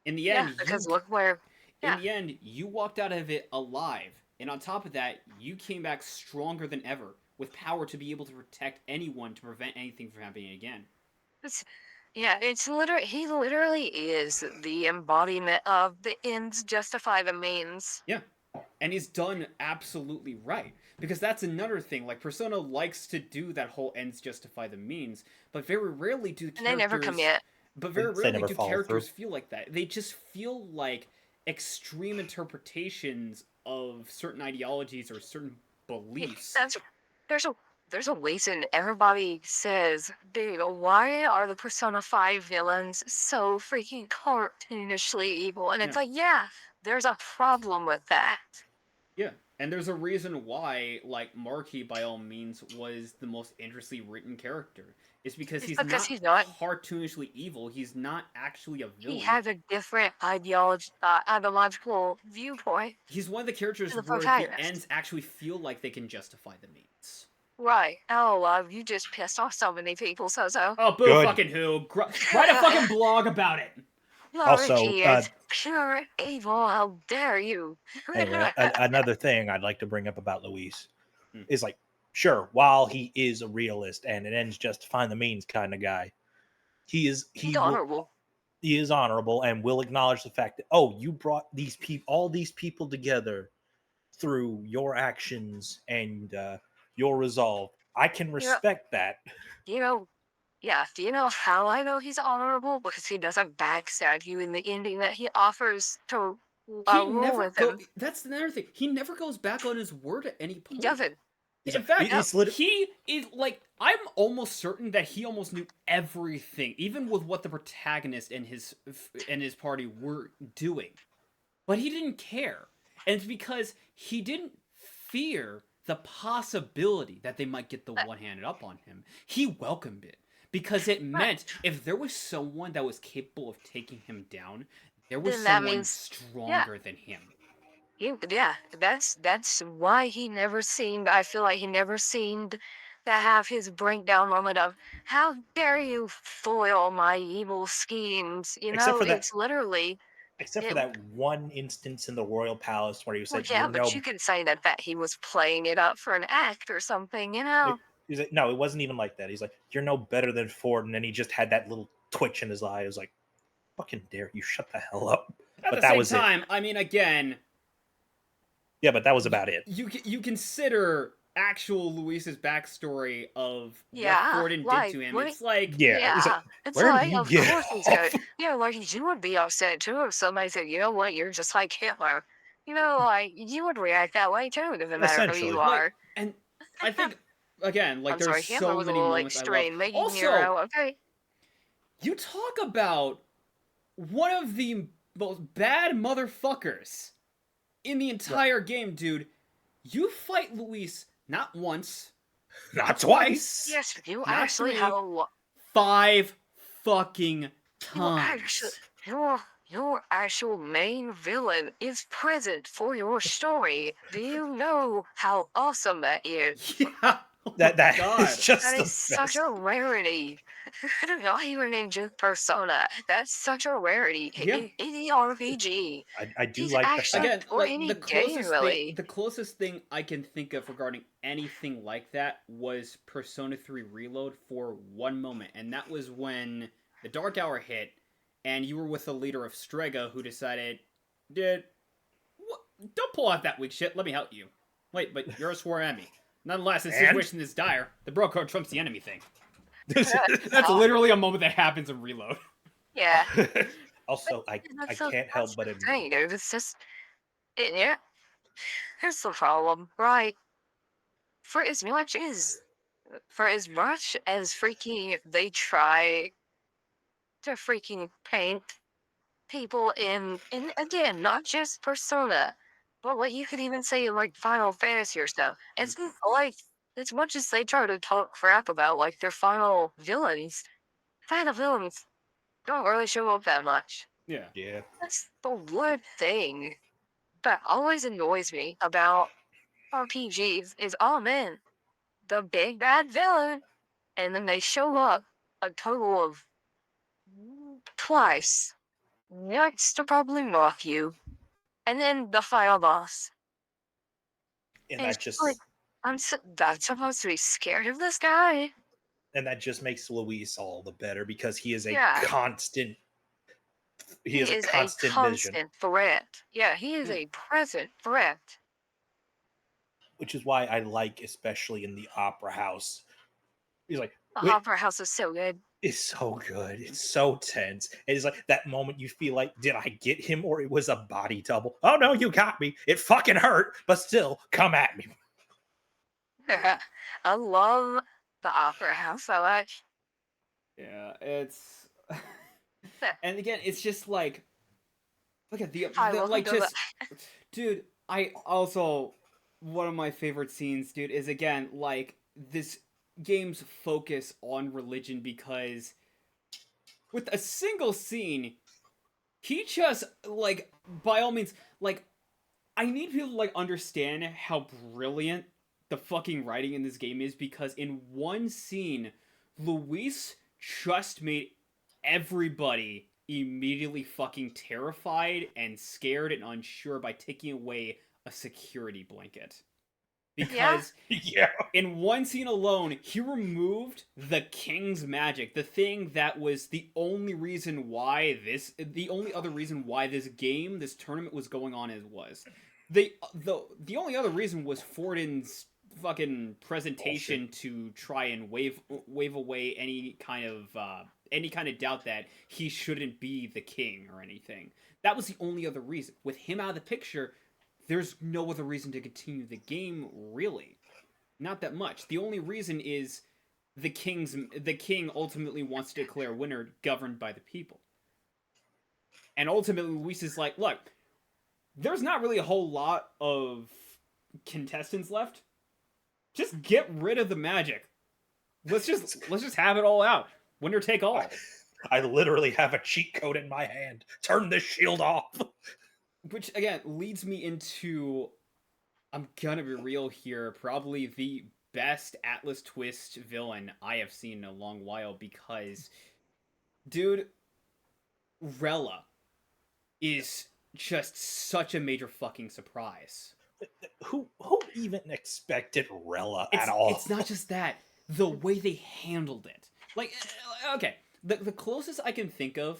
In the end, because look where. in the end, you walked out of it alive, and on top of that, you came back stronger than ever, with power to be able to protect anyone to prevent anything from happening again. It's literally he literally is the embodiment of the ends justify the means. Yeah, and he's done absolutely right, because that's another thing. Like Persona likes to do that whole ends justify the means, but very rarely do characters. And they never commit. But very rarely do characters through. feel like that. They just feel like extreme interpretations of certain ideologies or certain beliefs. There's a reason everybody says, dude, why are the Persona 5 villains so freaking cartoonishly evil? And it's like, yeah, there's a problem with that. Yeah, and there's a reason why, like, Marky, by all means, was the most interestingly written character. It's because he's not cartoonishly evil. He's not actually a villain. He has a different ideological viewpoint. He's one of the characters where the ends actually feel like they can justify the means. Right. Oh, you just pissed off so many people, Sozo. Oh, boo Good. fucking who. Write a fucking blog about it. Also, is pure evil. How dare you? Anyway, another thing I'd like to bring up about Luis is like, sure, while he is a realist and it ends justifying the means kind of guy, he's honorable. He is honorable and will acknowledge the fact that you brought all these people together through your actions and your resolve. I can respect that. Yeah, do you know how I know he's honorable? Because he doesn't backstab you in the ending that he offers to rule with him. That's another thing. He never goes back on his word at any point. He doesn't. In fact, he is like, I'm almost certain that he almost knew everything, even with what the protagonist and his party were doing. But he didn't care. And it's because he didn't fear the possibility that they might get the one-handed up on him. He welcomed it. Because it meant if there was someone that was capable of taking him down, there was someone stronger than him. That's why he never seemed, I feel like he never seemed to have his breakdown moment of, how dare you foil my evil schemes? It's literally... Except for that one instance in the royal palace where he was like, you can say that he was playing it up for an act or something, He's like, no, it wasn't even like that. He's like, you're no better than Ford. And then he just had that little twitch in his eye. It was like, fucking dare you shut the hell up. But that was time, I mean, again. Yeah, but that was about it. You consider actual Luis's backstory of what Forden did to him. It's like, it's like, of course he's good. Like, you would be upset too if somebody said, you know what, you're just like Hitler. Like, you would react that way too. It doesn't matter who you are. And I think, again, like, there's Hitler was so many moments extreme, I love. Also, you talk about one of the most bad motherfuckers in the entire game, dude. You fight Luis not once, not twice. Yes, you actually have a 5 fucking times. Your actual main villain is present for your story. Do you know how awesome that is? Yeah. That is such a rarity. Not even in just Persona. That's such a rarity in the RPG. I do like that. Again, like, the closest thing I can think of regarding anything like that was Persona 3 Reload for one moment, and that was when the Dark Hour hit, and you were with the leader of Strega, who decided, dude, don't pull out that weak shit. Let me help you. Wait, but you're a sworn enemy. Nonetheless, the And? situation is dire. The bro code trumps the enemy thing. That's literally a moment that happens in Reload. Yeah. Also, I can't help but admit. Dang, it's just yeah. Here's the problem, right? For as much as freaking they try to freaking paint people in again, not just Persona, but what you could even say like Final Fantasy or stuff. It's like as much as they try to talk crap about like their final villains don't really show up that much. Yeah. Yeah. That's the one thing that always annoys me about RPGs is, oh man, the big bad villain, and then they show up a total of twice, next to probably mock you, and then the final boss. And And that it's just like, that's supposed to be scared of this guy. makes Luis all the better because he is a Yeah. constant. He He is a is a constant vision, constant threat. Yeah, he is a present threat. which is why I like, especially in the Opera House. He's like, The wait, Opera House is so good. it's so good. It's so tense. And it's like that moment you feel like, did I get him or it was a body double? Oh no, you got me. It fucking hurt, but still, come at me. I love the Opera House so much. Yeah, it's and again, it's just like look at the welcome like to just dude, I also one of my favorite scenes, dude, is again like this game's focus on religion because with a single scene, he just like by all means like I need people to like understand how brilliant the fucking writing in this game is because in one scene, Luis just made everybody immediately fucking terrified and scared and unsure by taking away a security blanket. Because Yeah. in one scene alone, he removed the king's magic, the thing that was the only other reason why this tournament was going on as was. The only other reason was Fortin's fucking presentation to try and wave away any kind of doubt that he shouldn't be the king or anything. That was the only other reason. With him out of the picture, there's no other reason to continue the game, really. Not that much. The only reason is the king ultimately wants to declare a winner governed by the people. And ultimately, Luis is like, look, there's not really a whole lot of contestants left. Just get rid of the magic. Let's just have it all out. Winner take all. I literally have a cheat code in my hand. Turn this shield off. Which, again, leads me into, I'm gonna be real here, probably the best Atlus twist villain I have seen in a long while because, dude, Rella is just such a major fucking surprise. Who even expected Rella at all? It's not just that. The way they handled it. Like, okay, the closest I can think of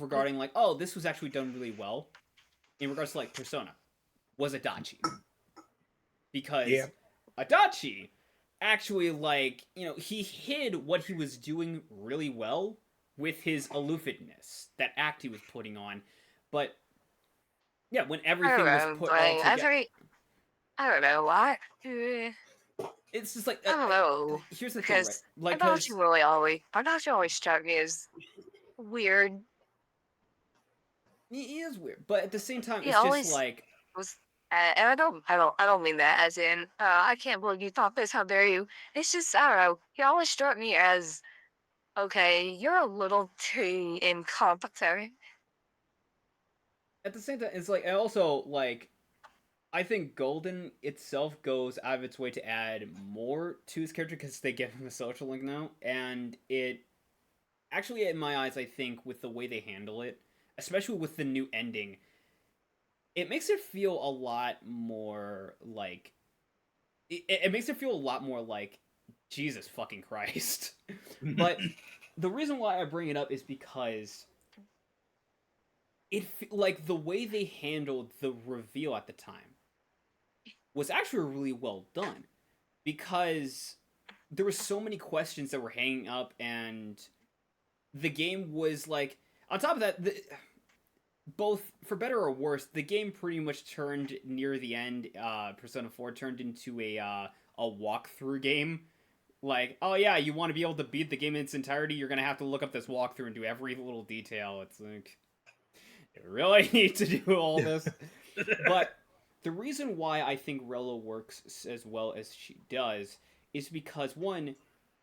regarding like, oh, this was actually done really well in regards to like Persona was Adachi. Because Adachi actually like, he hid what he was doing really well with his aloofedness, that act he was putting on. But yeah, when everything was put all together. I don't know why. It's just like I don't know. Here's the because thing, right? Like, Adachi always struck me as weird. He is weird, but at the same time, He it's always just like was, and I don't mean that as in I can't believe you thought this. How dare you? It's just I don't know. He always struck me as okay. You're a little too incompetent. at the same time, it's like, and also like, I think Golden itself goes out of its way to add more to his character because they give him a social link now, and it actually, in my eyes, I think with the way they handle it, especially with the new ending, it makes it feel a lot more like it makes it feel a lot more like Jesus fucking Christ. But the reason why I bring it up is because like the way they handled the reveal at the time was actually really well done, because there were so many questions that were hanging up, and the game was like, on top of that, both for better or worse, the game pretty much turned near the end. Persona 4 turned into a walkthrough game. Like, oh yeah, you want to be able to beat the game in its entirety, you're gonna have to look up this walkthrough and do every little detail. It's like, you really need to do all this. But the reason why I think Rella works as well as she does is because, one,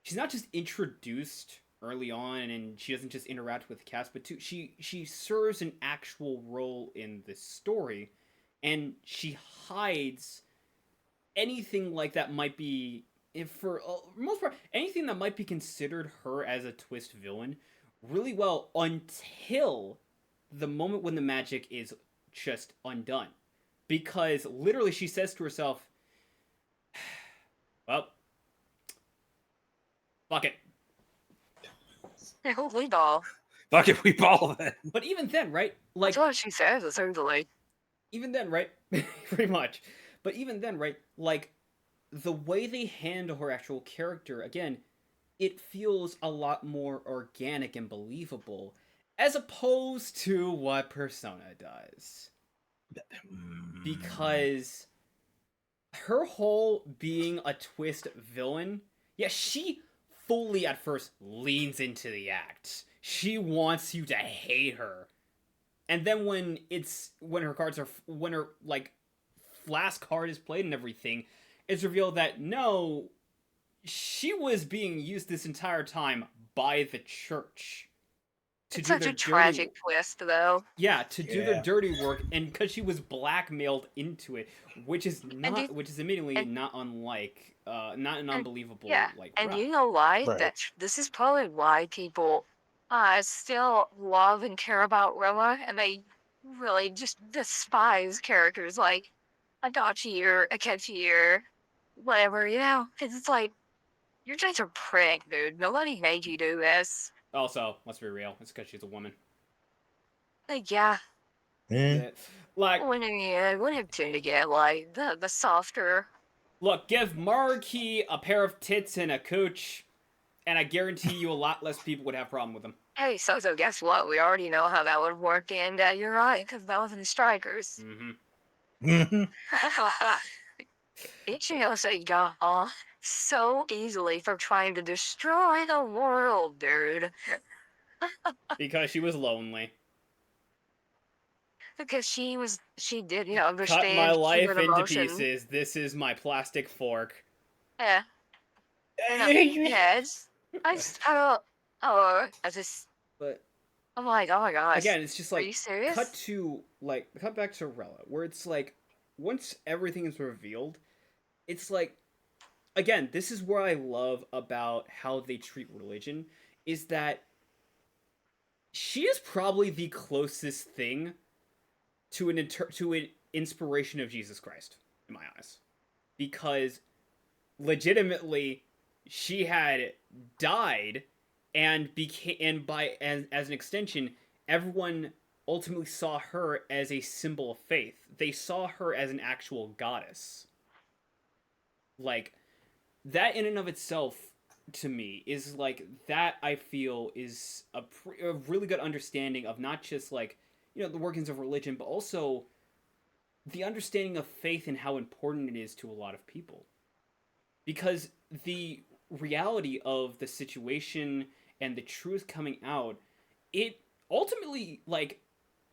she's not just introduced early on and she doesn't just interact with the cast, but two, she serves an actual role in this story, and she hides anything like that might be, if for most part, anything that might be considered her as a twist villain really well, until the moment when the magic is just undone. Because literally she says to herself, well, fuck it. We ball. Fuck it, we ball then. But even then, right? Like, That's what she says, essentially. even then, right? Pretty much. But even then, right? Like, the way they handle her actual character, again, it feels a lot more organic and believable, as opposed to what Persona does. Because her whole being a twist villain, yeah, she fully at first leans into the act. She wants you to hate her. And then when her like last card is played and everything, it's revealed that no, she was being used this entire time by the church. It's such a tragic twist, though. Yeah, to do their dirty work, and because she was blackmailed into it, which is immediately not unlike, not an unbelievable like. And route. you know why? Right. This is probably why people still love and care about Rella, and they really just despise characters like Adachi or Akechi or whatever, you know? 'Cause it's like, you're just a prick, dude. Nobody made you do this. Also, let's be real, it's because she's a woman. Like, yeah. Eh. Like, When you tend to get like the softer. look, give Maruki a pair of tits and a cooch, and I guarantee you a lot less people would have a problem with them. Hey, Sozo, guess what? We already know how that would work, and you're right, because that was in the Strikers. Mm-hmm. Ichiro got off so easily for trying to destroy the world, dude. Because she was lonely. Because she did, understand Cut my life human into emotion. pieces. This is my plastic fork. Yeah. Yeah, But I'm like, oh my gosh. again, it's just like, are you serious? cut back to Rella, where it's like, once everything is revealed, it's like, again, this is where I love about how they treat religion, is that she is probably the closest thing to an inspiration of Jesus Christ, in my eyes. Because legitimately, she had died, and as an extension, everyone ultimately saw her as a symbol of faith. They saw her as an actual goddess. Like, that in and of itself, to me, is like, that I feel is a really good understanding of not just like, the workings of religion, but also the understanding of faith and how important it is to a lot of people. Because the reality of the situation and the truth coming out, it ultimately, like,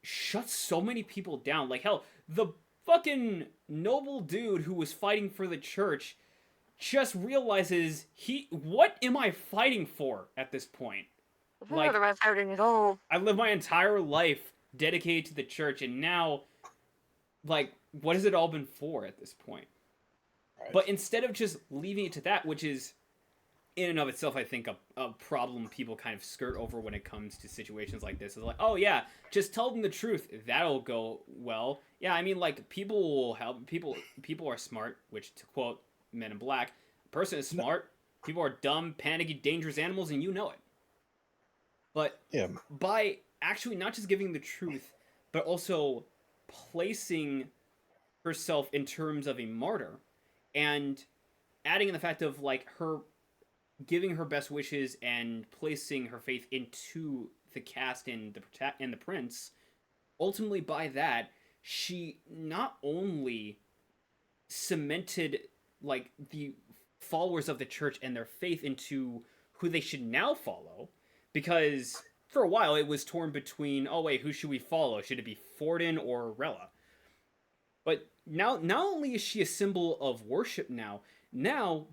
shuts so many people down. Like, hell, the fucking noble dude who was fighting for the church just realizes, what am I fighting for at this point? Like, I lived my entire life dedicated to the church, and now, like, what has it all been for at this point? Right. But instead of just leaving it to that, which is, in and of itself, I think, a problem people kind of skirt over when it comes to situations like this, is like, oh yeah, just tell them the truth, that'll go well. Yeah, I mean, like, people will help, people are smart, which, to quote Men in Black, a person is smart, people are dumb, panicky, dangerous animals, and you know it. But by actually not just giving the truth, but also placing herself in terms of a martyr, and adding in the fact of like her giving her best wishes and placing her faith into the cast and the prince. Ultimately, by that, she not only cemented like the followers of the church and their faith into who they should now follow, because for a while it was torn between, oh wait, who should we follow? Should it be Forden or Rella? But now, not only is she a symbol of worship now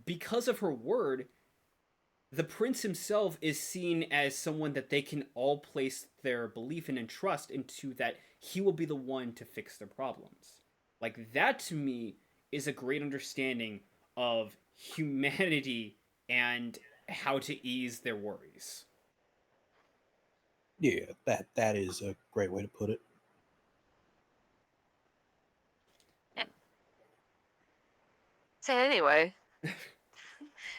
because of her word, the prince himself is seen as someone that they can all place their belief in and trust into, that he will be the one to fix their problems. Like, that to me is a great understanding of humanity and how to ease their worries. Yeah, that is a great way to put it. So anyway,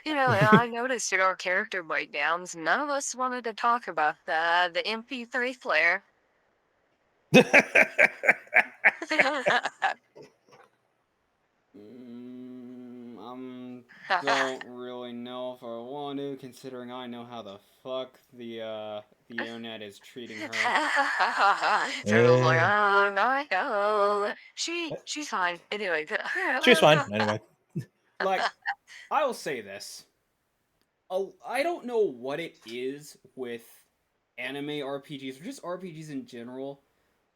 I noticed in our character breakdowns, none of us wanted to talk about the MP3 player. Don't really know if I want to, considering I know how the fuck the internet is treating her. Turtle's like, oh my god. She's fine. Anyway. She's fine. Anyway. Like, I will say this. I don't know what it is with anime RPGs, or just RPGs in general.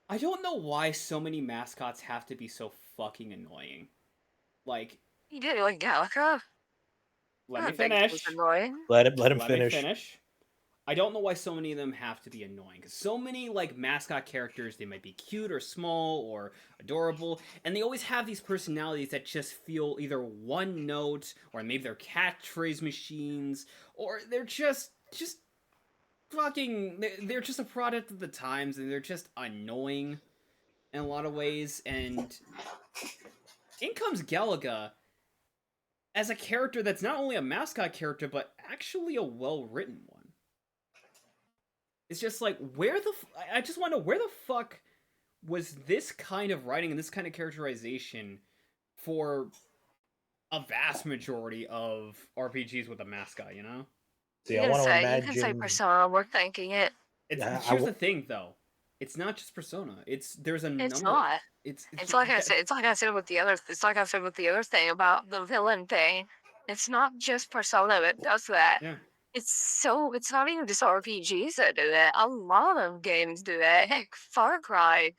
I don't know why so many mascots have to be so fucking annoying. Like, You did it like Gallica. let I me don't think it was finish. annoying. Let him Let finish. me finish. I don't know why so many of them have to be annoying. Because so many, like, mascot characters, they might be cute or small or adorable, and they always have these personalities that just feel either one note, or maybe they're catchphrase machines, or they're just fucking... They're just a product of the times, and they're just annoying in a lot of ways, and... in comes Gallica as a character that's not only a mascot character, but actually a well-written one. It's just like, I just wonder, where the fuck was this kind of writing and this kind of characterization for a vast majority of RPGs with a mascot, you know? See, I want to You can say imagine. Persona, we're thinking it. Here's the thing, though. It's not just Persona. There's a number. It's not. It's like I said with the other. It's like I said with the other thing about the villain thing. It's not just Persona that does that. Yeah. It's not even just RPGs that do that. A lot of games do that. Heck, Far Cry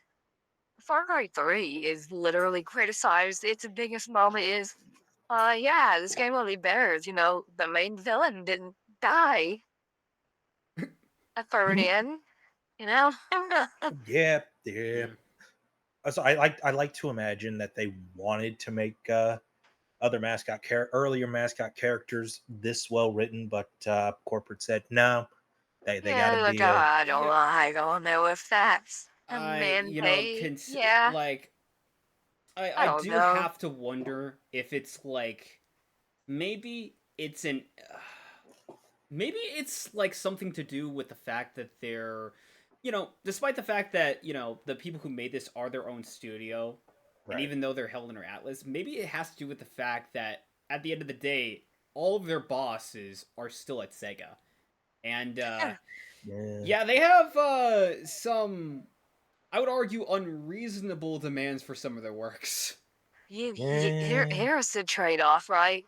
3 is literally criticized. Its biggest moment is, this game will be better if, the main villain didn't die at third end, you know? Yeah. So I like to imagine that they wanted to make other earlier mascot characters this well written, but corporate said no. They gotta be. I don't know if that's a mandate. Yeah. Like, I don't do know. have to wonder if it's like, maybe it's like something to do with the fact that they're, despite the fact that, the people who made this are their own studio, Right. and even though they're held under Atlus, maybe it has to do with the fact that at the end of the day, all of their bosses are still at Sega. And, yeah, they have some, I would argue, unreasonable demands for some of their works. Here's the trade-off, right?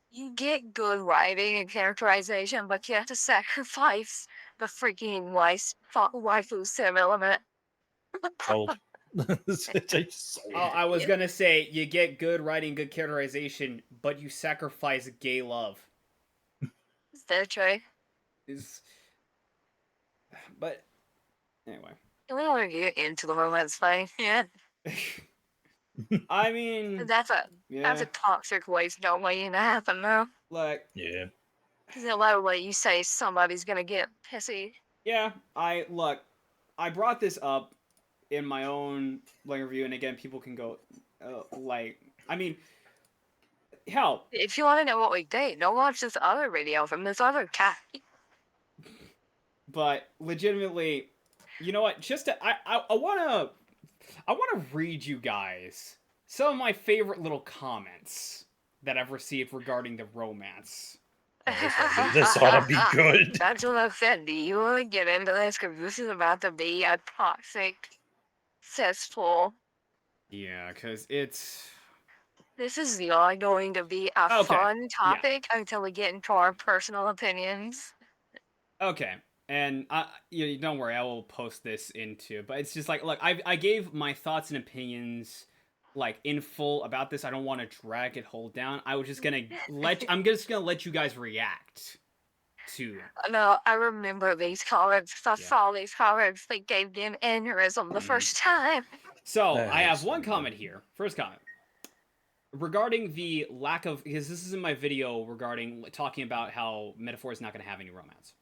You get good writing and characterization, but you have to sacrifice the freaking waifu sim element. Sold. I was gonna say, you get good writing, good characterization, but you sacrifice gay love. Is that true? But anyway, We don't want to get into the romance thing. Yeah. I mean, that's a toxic waste not waiting to happen though. Like, yeah. Because no matter what you say, somebody's gonna get pissy. Yeah, I brought this up in my own review, and again, people can go, I mean, hell. If you want to know what we did, don't watch this other video from this other cat. But legitimately, you know what? I want to I want to read you guys some of my favorite little comments that I've received regarding the romance. Oh, this ought to be good. That's what I said. Do you want to get into this? Because this is about to be a toxic cesspool. Yeah, because it's... This is not going to be a Okay, fun yeah. topic until we get into our personal opinions. Okay, and don't worry, I will post this into. But it's just like, look, I gave my thoughts and opinions like in full about this. I don't want to drag it whole down. I'm just gonna let you guys react to. No, I remember these comments. I Yeah. saw these comments. They gave me an aneurysm the first time. So That I have is one so comment here. First comment. Regarding the lack of, because this is in my video regarding talking about how Metaphor is not going to have any romance.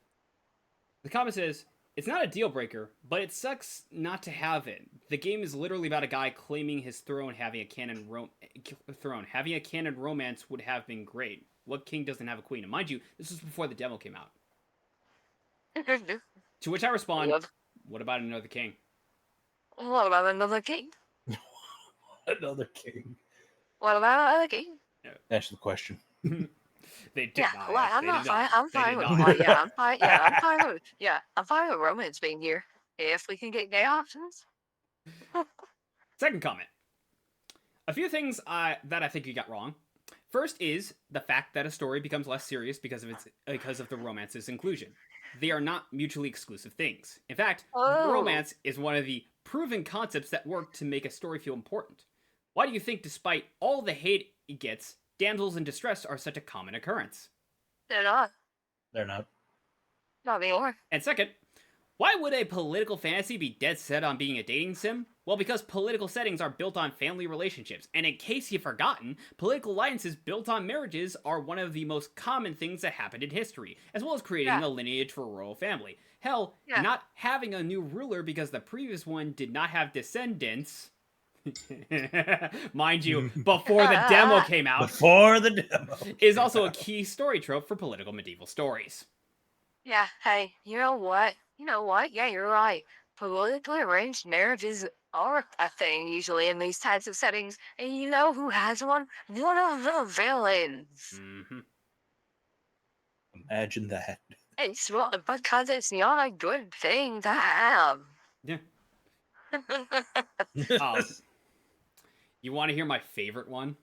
The comment says, it's not a deal breaker, but it sucks not to have it. The game is literally about a guy claiming his throne, having a canon Having a canon romance would have been great. What king doesn't have a queen? And mind you, this was before the demo came out. To which I respond, Yep. what about another king? What about another king? Another king. What about another king? Answer the question. They did Yeah, not. well, I'm They not did fine. I'm They fine did with. not. Yeah, I'm fine. Yeah, I'm fine with. Yeah, I'm fine with romance being here if we can get gay options. Second comment. A few things that I think you got wrong. First is the fact that a story becomes less serious because of the romance's inclusion. They are not mutually exclusive things. In fact, Oh. romance is one of the proven concepts that work to make a story feel important. Why do you think, despite all the hate it gets, damsels in distress are such a common occurrence? They're not. They're not. Not anymore. And second, why would a political fantasy be dead set on being a dating sim? Well, because political settings are built on family relationships, and in case you've forgotten, political alliances built on marriages are one of the most common things that happened in history, as well as creating a lineage for a royal family. Hell, not having a new ruler because the previous one did not have descendants... Mind you, before the demo came out, is also a key story trope for political medieval stories. Yeah, hey, you know what? Yeah, you're right. Politically arranged marriages are a thing usually in these types of settings. And you know who has one? One of the villains. Mm-hmm. Imagine that. It's because it's not a good thing to have. Yeah. You want to hear my favorite one?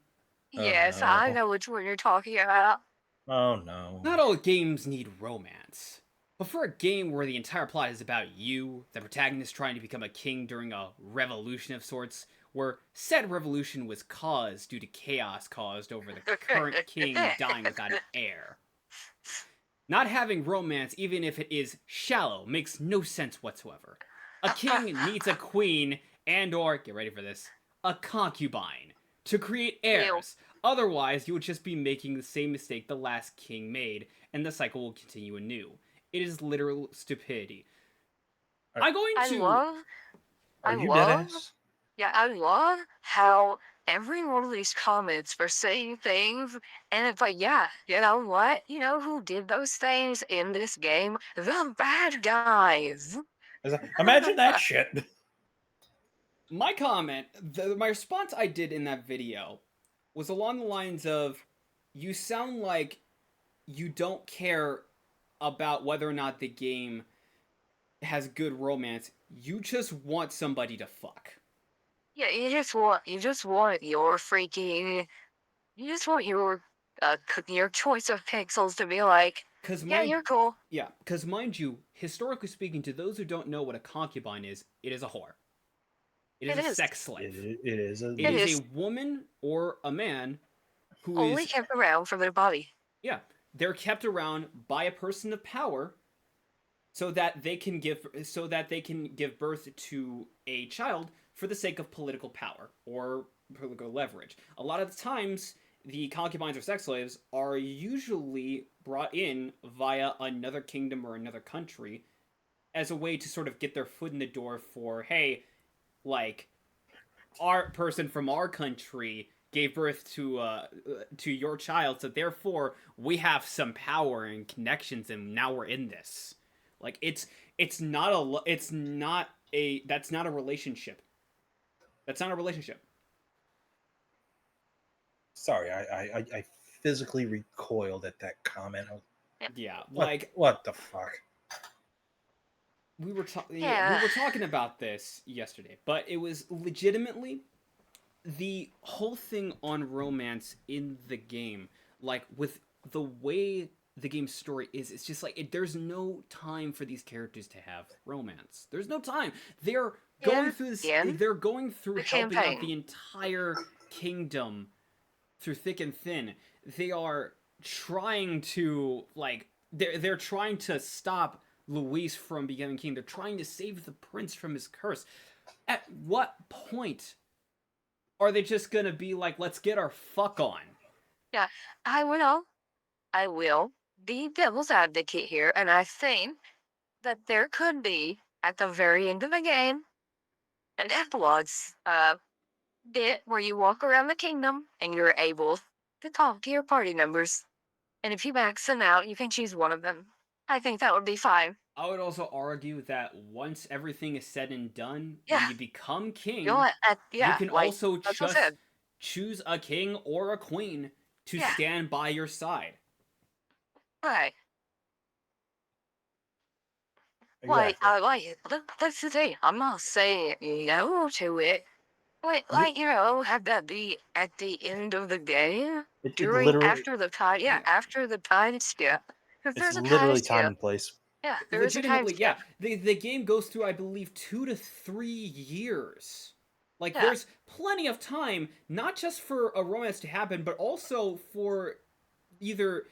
Yes, no. I know which one you're talking about. Oh no. Not all games need romance. But for a game where the entire plot is about you, the protagonist trying to become a king during a revolution of sorts, where said revolution was caused due to chaos caused over the current king dying without an heir. Not having romance, even if it is shallow, makes no sense whatsoever. A king needs a queen and/or, get ready for this, a concubine to create heirs. Otherwise, you would just be making the same mistake the last king made, and the cycle will continue anew. It is literal stupidity. I'm going to... Are you deadass? Yeah, I love how every one of these comments are saying things, and it's like, yeah, you know what? You know who did those things in this game? The bad guys. Imagine that shit. My comment, my response I did in that video was along the lines of, you sound like you don't care about whether or not the game has good romance. You just want somebody to fuck. Yeah, you just want your freaking, you just want your choice of pixels to be like, yeah, you're cool. Yeah, because mind you, historically speaking, to those who don't know what a concubine is, it is a whore. It is a sex slave. It is a woman or a man who only kept around for their body. Yeah, they're kept around by a person of power, so that they can give birth to a child for the sake of political power or political leverage. A lot of the times, the concubines or sex slaves are usually brought in via another kingdom or another country as a way to sort of get their foot in the door for, hey, like, our person from our country gave birth to your child, so therefore we have some power and connections, and now we're in this. Like, that's not a relationship. That's not a relationship. Sorry, I physically recoiled at that comment. Yeah, What, like what the fuck? we were talking. Yeah. We were talking about this yesterday, but it was legitimately the whole thing on romance in the game. Like with the way the game's story is, it's just like there's no time for these characters to have romance. There's no time. They're going through this. In They're going through the helping out campaign. the entire kingdom through thick and thin. They are trying to like they're trying to stop Luis from becoming king. They're trying to save the prince from his curse. At what point are they just gonna be like, let's get our fuck on? Yeah, I will be devil's advocate here, and I think that there could be, at the very end of the game, an epilogues bit where you walk around the kingdom and you're able to talk to your party members. And if you max them out, you can choose one of them. I think that would be fine. I would also argue that once everything is said and done, Yeah. when you become king, You know what? you can like, also that's what I just said. choose a king or a queen to Yeah. stand by your side. Right. Exactly. That's the thing. I'm not saying no to it. Have that be at the end of the game It during literally, after the time. Yeah, Yeah. after the time skip. If it's there's a time literally time skip, and place. yeah, there is a time Legitimately, skip. yeah. The game goes through, I believe, 2 to 3 years. Like, Yeah. there's plenty of time, not just for a romance to happen, but also for either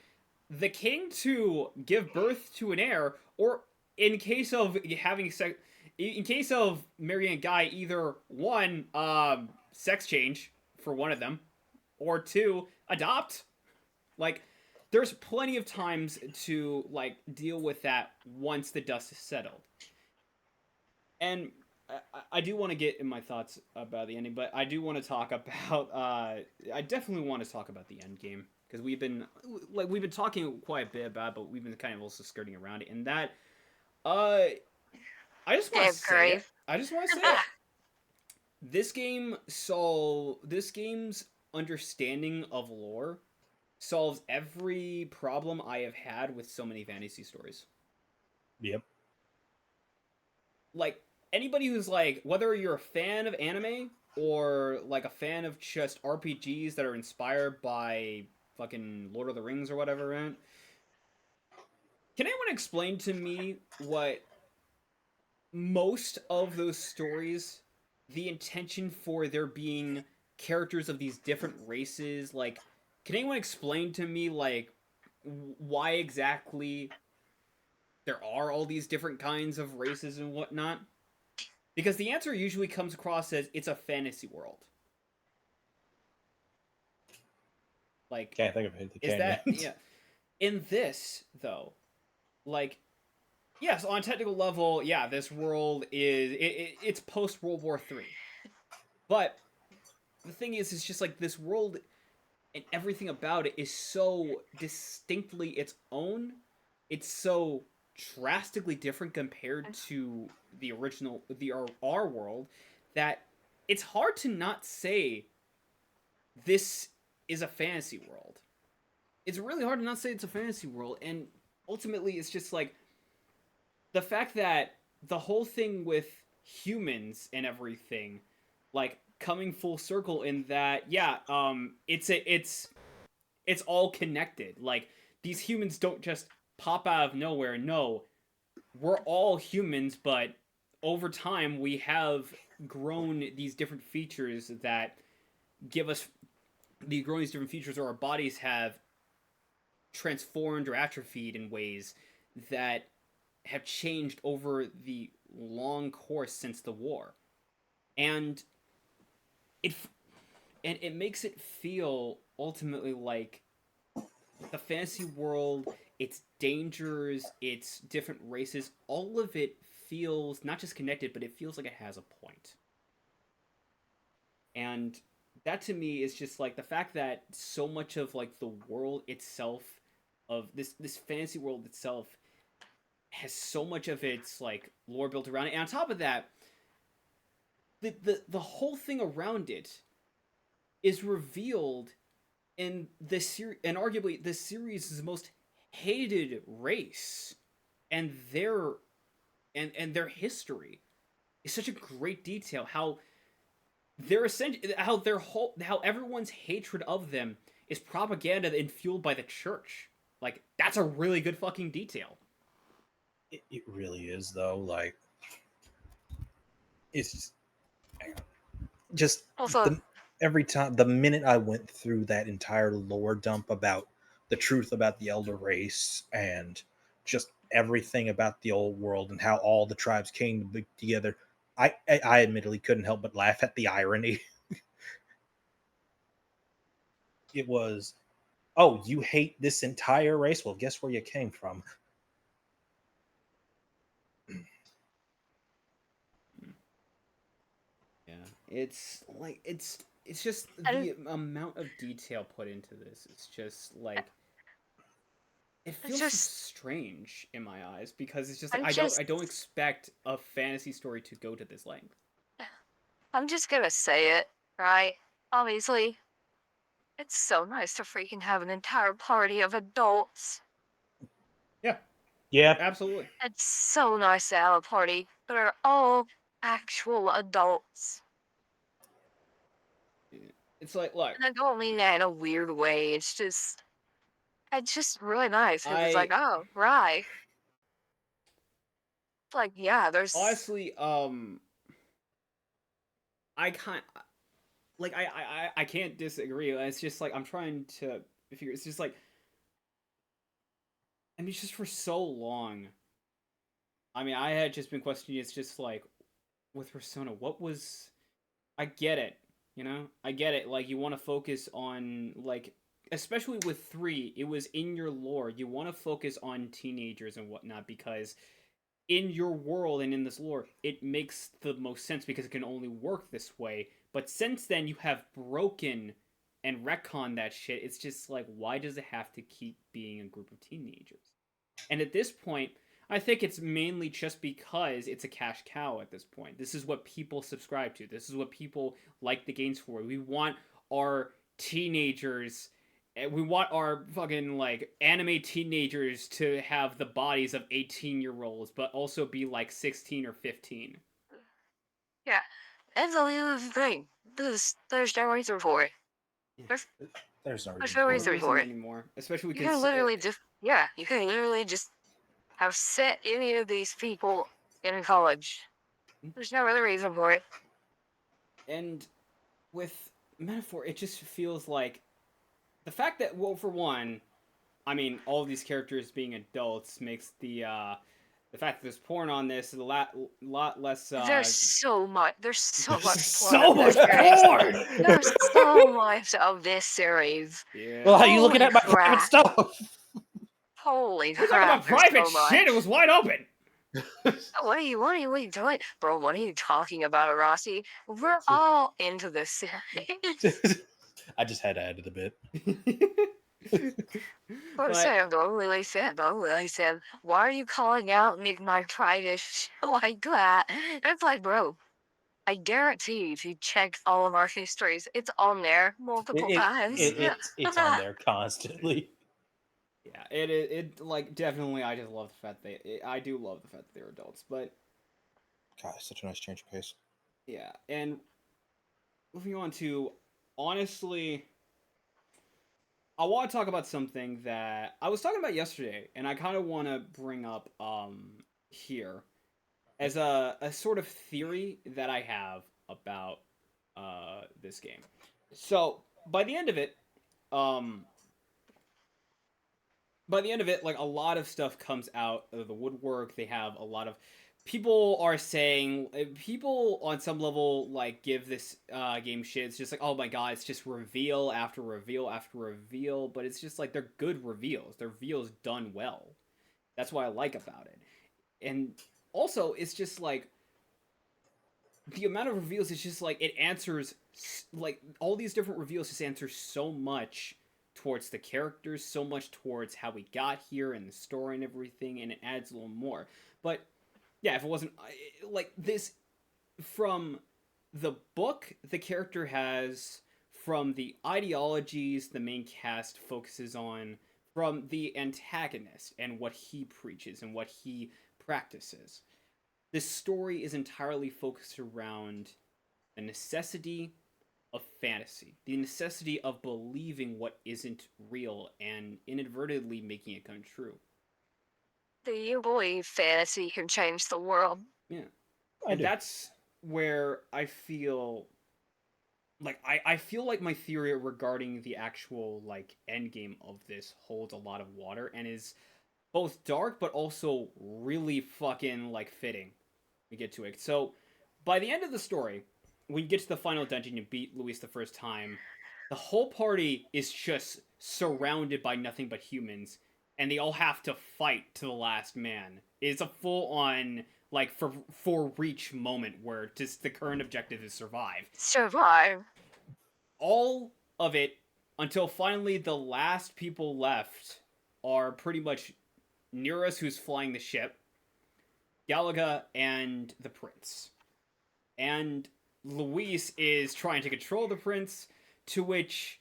the king to give birth to an heir, or in case of having sex, in case of marrying a guy, either one, sex change for one of them, or two, adopt. Like, there's plenty of times to like deal with that once the dust is settled. And I do want to get in my thoughts about the ending, but I do want to talk about. I definitely want to talk about the end game because we've been talking quite a bit about it, but we've been kind of also skirting around it. And that, I just want to say it. I just want to say it. This game's understanding of lore solves every problem I have had with so many fantasy stories. Yep. Like, anybody who's like, whether you're a fan of anime or like a fan of just RPGs that are inspired by fucking Lord of the Rings or whatever, right? Can anyone explain to me what most of those stories, the intention for there being characters of these different races, like, can anyone explain to me, like, why exactly there are all these different kinds of races and whatnot? Because the answer usually comes across as it's a fantasy world. Like, Can't think of it. is that yeah? In this though, like, yes, on a technical level, yeah, this world it's post World War III, but the thing is, it's just like this world and everything about it is so distinctly its own. It's so drastically different compared to the original, the our world, that it's hard to not say this is a fantasy world. It's really hard to not say it's a fantasy world, and ultimately, it's just like the fact that the whole thing with humans and everything, like coming full circle in that, yeah, it's all connected. Like, these humans don't just pop out of nowhere. No, we're all humans, but over time we have grown these different features that give us growing these different features, or our bodies have transformed or atrophied in ways that have changed over the long course since the war. And it it makes it feel ultimately like the fantasy world, its dangers, its different races, all of it feels not just connected, but it feels like it has a point. And that to me is just like the fact that so much of like the world itself, of this fantasy world itself, has so much of its like lore built around it. And on top of that, the whole thing around it is revealed in this series, and arguably this series' most hated race, and their history is such a great detail. How they're essentially how everyone's hatred of them is propaganda and fueled by the church. Like, that's a really good fucking detail. It really is, though. Like, it's just Also, every time, the minute I went through that entire lore dump about the truth about the elder race and just everything about the old world and how all the tribes came together, I admittedly couldn't help but laugh at the irony. It was, oh, you hate this entire race? Well, guess where you came from? Yeah, it's like it's just and the amount of detail put into this. It's just like it it's feels so just strange in my eyes because it's just like I'm I just don't expect a fantasy story to go to this length. I'm just gonna say it, right? Obviously, it's so nice to freaking have an entire party of adults. Yeah, Yeah, absolutely. It's so nice to have a party that are all actual adults. It's like, look, And I don't mean that in a weird way. It's just really nice because it's like, I oh, right. It's like, yeah, there's honestly, I can't like I can't disagree. It's just like I'm trying to figure. It's just like, I mean, just for so long. I mean, I had just been questioning. It's just like with Persona, what was? I get it, you know. I get it. Like, you want to focus on, like, especially with 3, it was in your lore. You want to focus on teenagers and whatnot because in your world and in this lore, it makes the most sense because it can only work this way. But since then, you have broken and retcon that shit. It's just like, why does it have to keep being a group of teenagers? And at this point, I think it's mainly just because it's a cash cow at this point. This is what people subscribe to. This is what people like the games for. We want our teenagers, we want our fucking, like, anime teenagers to have the bodies of 18-year-olds, but also be like 16 or 15. yeah. That's the other thing. There's no reason for it. There's there's no there's reason no for No it. reason reason for it. anymore, especially You can because literally just yeah, you can literally just have set any of these people in college. There's no other reason for it. and with Metaphor, it just feels like the fact that, well, for one, I mean, all of these characters being adults makes the fact that there's porn on this a lot less. There's so There's much porn so in this much series. porn. There's so much of this series. Well, Yeah, are you looking Holy at my private crap. stuff? Holy we're talking crap, about there's private so shit. It much. was wide open. What are you doing? Bro, what are you talking about, Rossi? We're all into this series. I just had to add it a bit. But But Sam, don't really Sam. Why are you calling out my private shit like that? It's like, bro, I guarantee you, if you checked all of our histories, it's on there It, multiple it, times. it it's on there constantly. yeah, it like definitely. I just love the fact I do love the fact that they're adults. But God, such a nice change of pace. yeah, and moving on to, honestly, I want to talk about something that I was talking about yesterday, and I kind of want to bring up here as a sort of theory that I have about this game. So by the end of it, um, like, a lot of stuff comes out of the woodwork. They have a lot of people are saying, people on some level, like, give this game shit. It's just like, oh my god, it's just reveal after reveal after reveal, but it's just like, they're good reveals. They're reveals done well. That's what I like about it. And also, it's just like, the amount of reveals is just like, it answers, like, all these different reveals just answer so much towards the characters, so much towards how we got here and the story and everything, and it adds a little more. But yeah, if it wasn't like this, from the book the character has, from the ideologies the main cast focuses on, from the antagonist and what he preaches and what he practices. This story is entirely focused around the necessity of fantasy, the necessity of believing what isn't real and inadvertently making it come true. Do you believe fantasy can change the world? Yeah. I And do. that's where I feel like I feel like my theory regarding the actual like end game of this holds a lot of water and is both dark but also really fucking like fitting. We get to it. So by the end of the story, when you get to the final dungeon, you beat Luis the first time. The whole party is just surrounded by nothing but humans, and they all have to fight to the last man. It's a full on like for reach moment where just the current objective is survive. Survive. All of it until finally the last people left are pretty much Nereus, who's flying the ship, Gallica, and the prince. And Luis is trying to control the prince, to which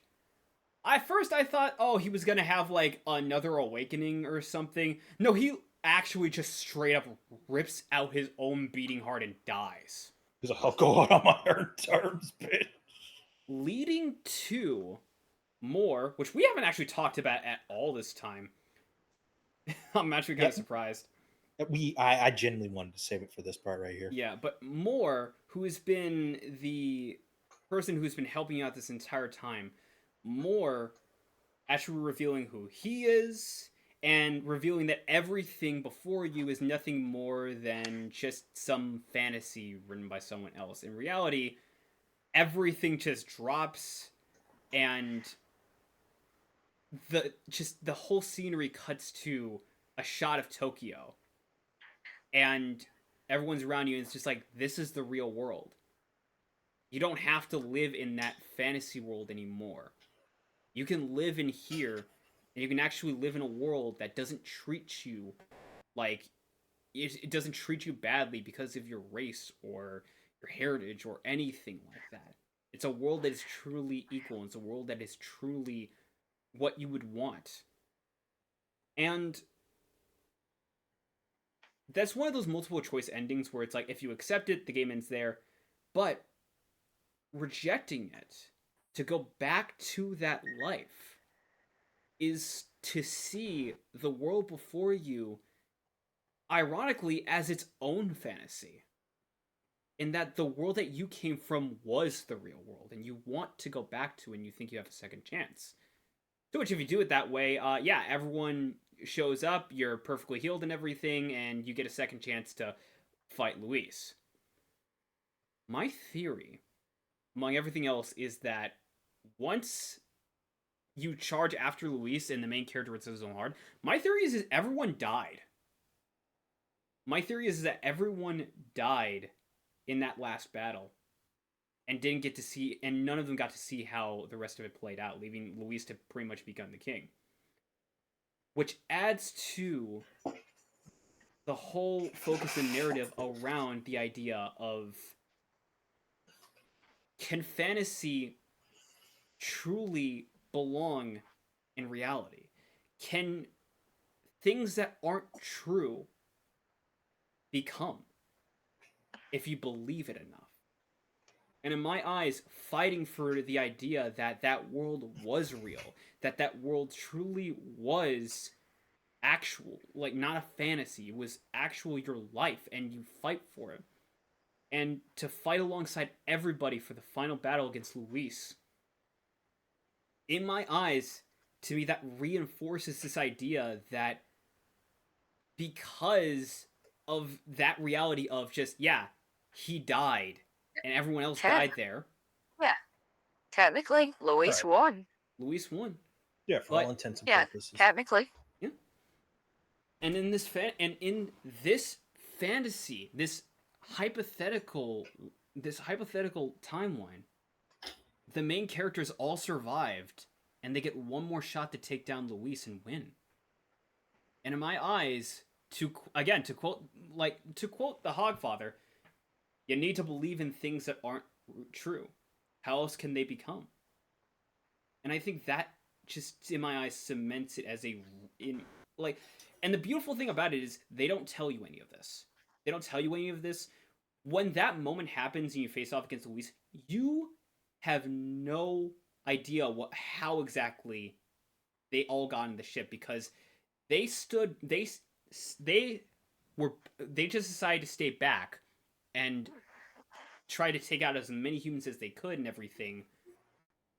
at first I thought, oh, he was gonna have like another awakening or something. No, he actually just straight up rips out his own beating heart and dies. He's like, I'll go out on my own terms, bitch. Leading to more, which we haven't actually talked about at all this time. I'm actually kind of surprised. I genuinely wanted to save it for this part right here. Yeah, but Moore, who has been the person who's been helping you out this entire time, Moore actually revealing who he is and revealing that everything before you is nothing more than just some fantasy written by someone else. In reality, everything just drops and the whole scenery cuts to a shot of Tokyo. And everyone's around you and it's just like, this is the real world. You don't have to live in that fantasy world anymore. You can live in here, and you can actually live in a world that doesn't treat you like it doesn't treat you badly because of your race or your heritage or anything like that. It's a world that is truly equal. It's a world that is truly what you would want. And that's one of those multiple choice endings where it's like, if you accept it, the game ends there. But rejecting it to go back to that life is to see the world before you, ironically, as its own fantasy. In that the world that you came from was the real world, and you want to go back to, and you think you have a second chance. To which, if you do it that way, yeah, everyone shows up, you're perfectly healed and everything, and you get a second chance to fight Luis. My theory, among everything else, is that once you charge after Luis and the main character with his own heart, my theory is everyone died. My theory is that everyone died in that last battle and didn't get to see, and none of them got to see how the rest of it played out, leaving Luis to pretty much become the king. Which adds to the whole focus and narrative around the idea of, can fantasy truly belong in reality? Can things that aren't true become, if you believe it enough? And in my eyes, fighting for the idea that that world was real, that that world truly was actual, like not a fantasy, it was actual your life, and you fight for it. And to fight alongside everybody for the final battle against Luis, in my eyes, to me, that reinforces this idea that because of that reality of just, yeah, he died, and everyone else died there. Yeah. Technically, Luis Right. won. Luis won. Yeah, for But- all intents and Yeah, purposes. technically. And in this fantasy, this hypothetical timeline, the main characters all survived, and they get one more shot to take down Luis and win. And in my eyes, to quote the Hogfather, you need to believe in things that aren't true. How else can they become? And I think that just, in my eyes, cements it as and the beautiful thing about it is they don't tell you any of this. They don't tell you any of this. When that moment happens and you face off against Luis, you have no idea how exactly they all got in the ship, because they just decided to stay back and try to take out as many humans as they could and everything,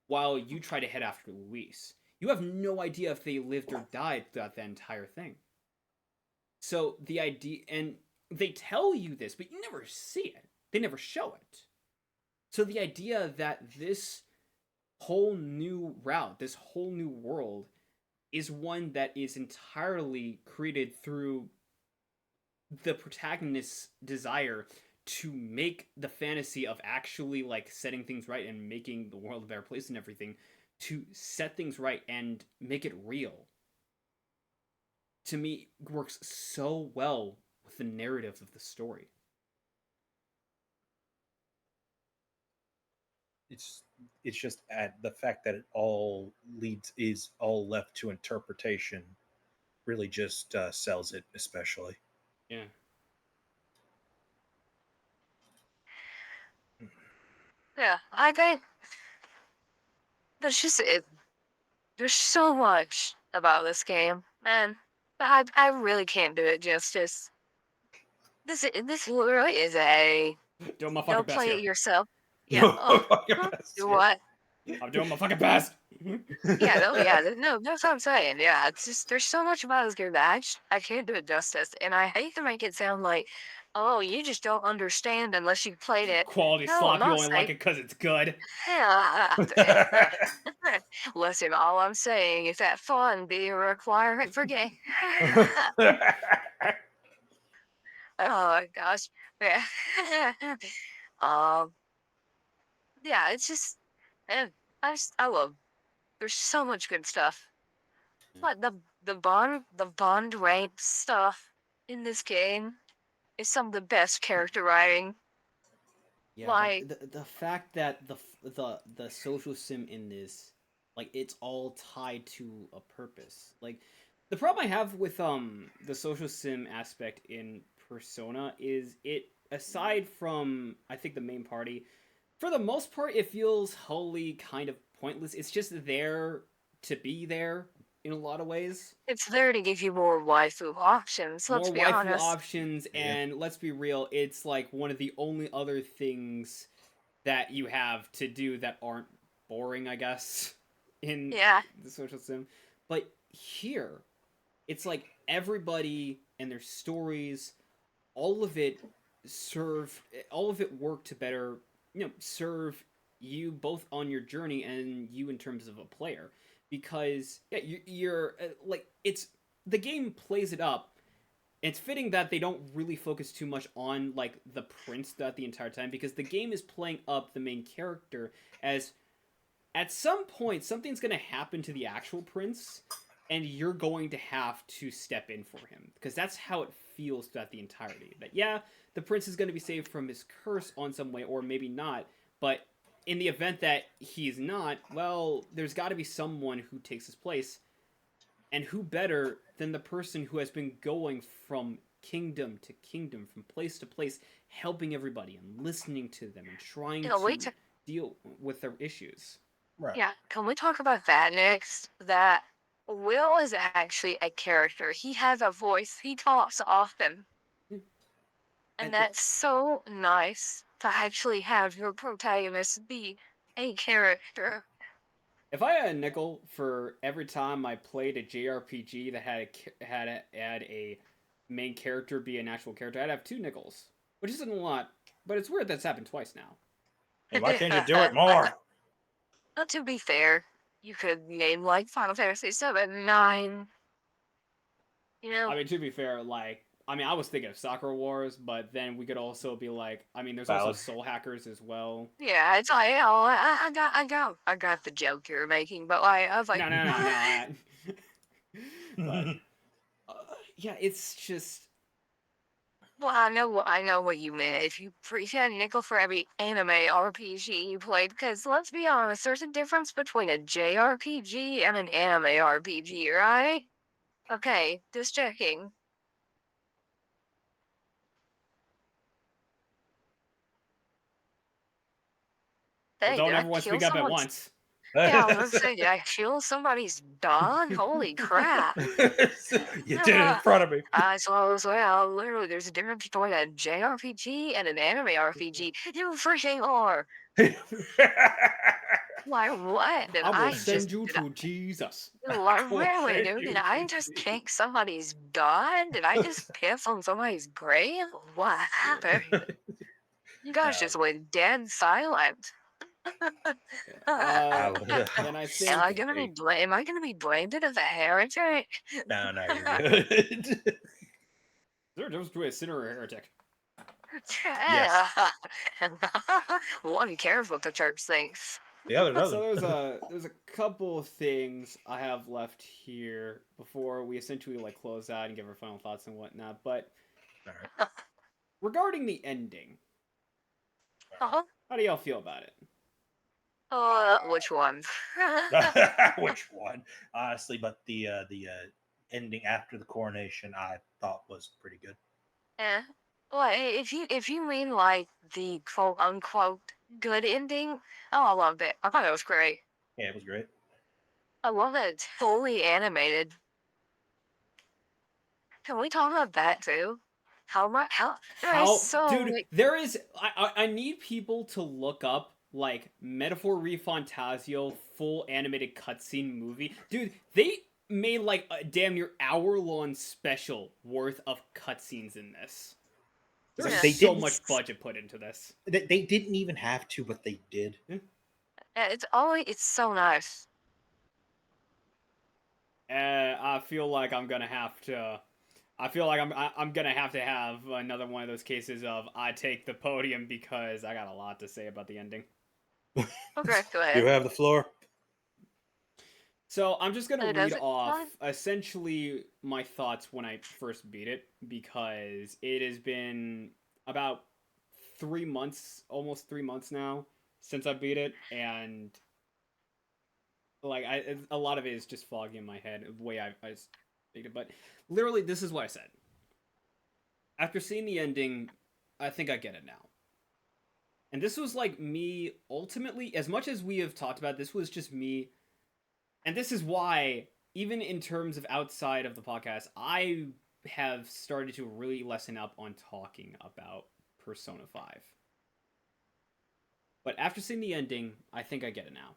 while you try to head after Luis. You have no idea if they lived or died throughout that entire thing. So the idea, and they tell you this, but you never see it. They never show it. So the idea that this whole new route, this whole new world, is one that is entirely created through the protagonist's desire to make the fantasy of actually like setting things right and making the world a better place and everything, to set things right and make it real, to me works so well with the narrative of the story. It's just at the fact that it all is all left to interpretation really just sells it, especially. Yeah. Yeah, I think that's just it. There's so much about this game, and I really can't do it justice. This really is a Doing my fucking don't best play here. it yourself. Yeah. Oh, do what? I'm doing my fucking best. Yeah, no, yeah, no, that's what I'm saying. Yeah, it's just there's so much about this game that I can't do it justice, and I hate to make it sound like, oh, you just don't understand unless you played it. Quality No, I'm slop, you not only like saying. it because it's good. Yeah, listen, all I'm saying is that fun be a requirement for game. Oh my gosh. Yeah. um. Yeah, it's just, and I love. There's so much good stuff. But the bond rank stuff in this game is some of the best character writing. Yeah, Like, the fact that the social sim in this, like, it's all tied to a purpose. Like, the problem I have with the social sim aspect in Persona is, it, aside from I think the main party, for the most part it feels wholly kind of pointless. It's just there to be there in a lot of ways. it's there to give you more waifu options. Let's More be waifu honest. options, and let's be real, it's like one of the only other things that you have to do that aren't boring, I guess, in Yeah. the social sim. But here, it's like everybody and their stories, all of it all of it work to better, serve you both on your journey and you in terms of a player. Because yeah, you're like, it's, the game plays it up. It's fitting that they don't really focus too much on like the prince throughout the entire time, because the game is playing up the main character as, at some point something's going to happen to the actual prince and you're going to have to step in for him, because that's how it feels throughout the entirety. That, yeah, the prince is going to be saved from his curse on some way, or maybe not, but in the event that he's not, well, there's got to be someone who takes his place. And who better than the person who has been going from kingdom to kingdom, from place to place, helping everybody and listening to them and trying You know, to deal with their issues. Right. Yeah, can we talk about that next? That Will is actually a character. He has a voice. He talks often. And And that's so nice to actually have your protagonist be a character. if I had a nickel for every time I played a JRPG that had a main character be an actual character, I'd have 2 nickels, which isn't a lot, but it's weird that's happened twice now. Hey, why can't you do it more? Not to be fair, you could name like Final Fantasy 7, 9. You know? I mean, to be fair, like, I mean, I was thinking of Sakura Wars, but then we could also be like, I mean, there's also Valid. Soul Hackers as well. Yeah, it's like, oh, I got the joke you're making, but like, I was like, No. But yeah, it's just, Well, I know what you meant. If you pretend nickel for every anime RPG you played, because let's be honest, there's a difference between a JRPG and an anime RPG, right? Okay, just checking. Well, Hey, don't did I everyone kill speak up at someone's... once. Yeah, I was gonna say, did I kill somebody's dog? Holy crap. You did it in front of me. Well, literally, there's a difference between a JRPG and an anime RPG. You freaking are. Like, what? I will send you to Jesus. Like, will really, send dude? you Did I to just Jesus. kick somebody's god? Did I just piss on somebody's grave? What happened? You guys just went dead silent. Uh, would- and I Am think I gonna be am I gonna be blamed as a heretic? No, you're good. there's a difference between a sinner or a heretic. Yes. One cares what the church thinks. The other So doesn't. there's a couple of things I have left here before we essentially like close out and give our final thoughts and whatnot. But All right. regarding the ending, Uh-huh. how do y'all feel about it? Which one? Which one? Honestly, but the ending after the coronation, I thought was pretty good. Eh. Well, if you mean like the quote unquote good ending, oh, I loved it. I thought it was great. Yeah, it was great. I love that it's fully animated. Can we talk about that too? How much? There is so Dude, many- there is I need people to look up like Metaphor Refantazio full animated cutscene movie. Dude, they made like a damn near hour-long special worth of cutscenes in this. There's They so didn't- much budget put into this. They didn't even have to, but they did. It's so nice. I feel like I'm gonna have to. I feel like I'm gonna have to have another one of those cases of I take the podium because I got a lot to say about the ending. Okay, go ahead. You have the floor. So I'm just gonna Does read it? off essentially my thoughts when I first beat it because it has been about 3 months, almost 3 months now since I beat it, and like a lot of it is just foggy in my head the way I beat it. But literally, this is what I said. After seeing the ending, I think I get it now. And this was like me ultimately, as much as we have talked about, this was just me. And this is why, even in terms of outside of the podcast, I have started to really lessen up on talking about Persona 5. But after seeing the ending, I think I get it now.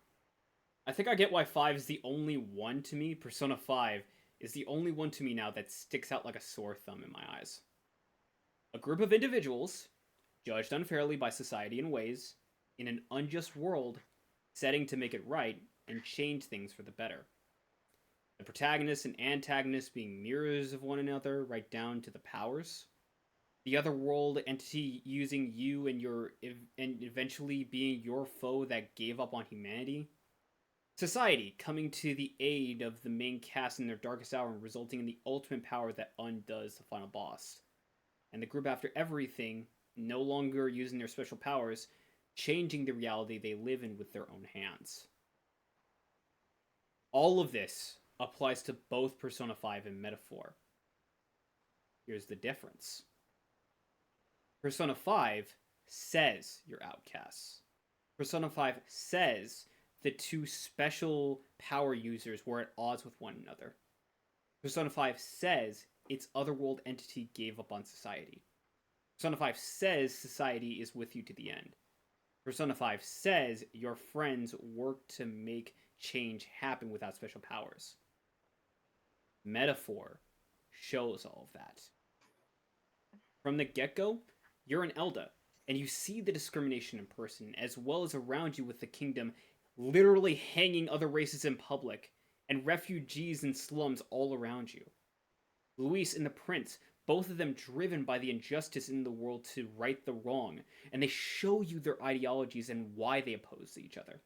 I think I get why 5 is the only one to me. Persona 5 is the only one to me now that sticks out like a sore thumb in my eyes. A group of individuals, judged unfairly by society in ways, in an unjust world, setting to make it right and change things for the better. The protagonist and antagonist being mirrors of one another, right down to the powers. The other world entity using you and eventually being your foe that gave up on humanity. Society coming to the aid of the main cast in their darkest hour and resulting in the ultimate power that undoes the final boss. And the group after everything, no longer using their special powers, changing the reality they live in with their own hands. All of this applies to both Persona 5 and Metaphor. Here's the difference. Persona 5 says you're outcasts. Persona 5 says the two special power users were at odds with one another. Persona 5 says its otherworld entity gave up on society. Persona 5 says society is with you to the end. Persona 5 says your friends work to make change happen without special powers. Metaphor shows all of that. From the get-go, you're an Elda, and you see the discrimination in person, as well as around you with the kingdom literally hanging other races in public, and refugees in slums all around you. Luis and the prince, both of them driven by the injustice in the world to right the wrong, and they show you their ideologies and why they oppose each other.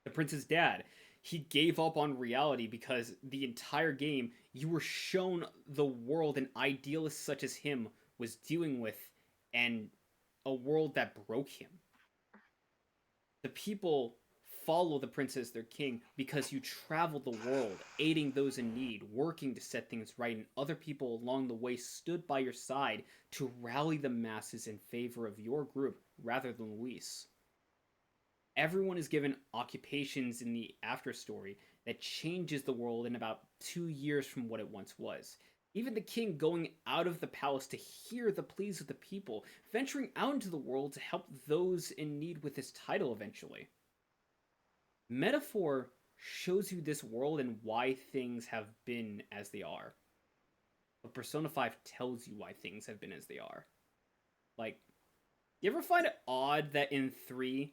The prince's dad, he gave up on reality because the entire game you were shown the world and idealists such as him was dealing with and a world that broke him. The people follow the prince as their king because you traveled the world, aiding those in need, working to set things right, and other people along the way stood by your side to rally the masses in favor of your group rather than Luis. Everyone is given occupations in the after story that changes the world in about 2 years from what it once was. Even the king going out of the palace to hear the pleas of the people, venturing out into the world to help those in need with his title eventually. Metaphor shows you this world and why things have been as they are. But Persona 5 tells you why things have been as they are. Like, you ever find it odd that in 3,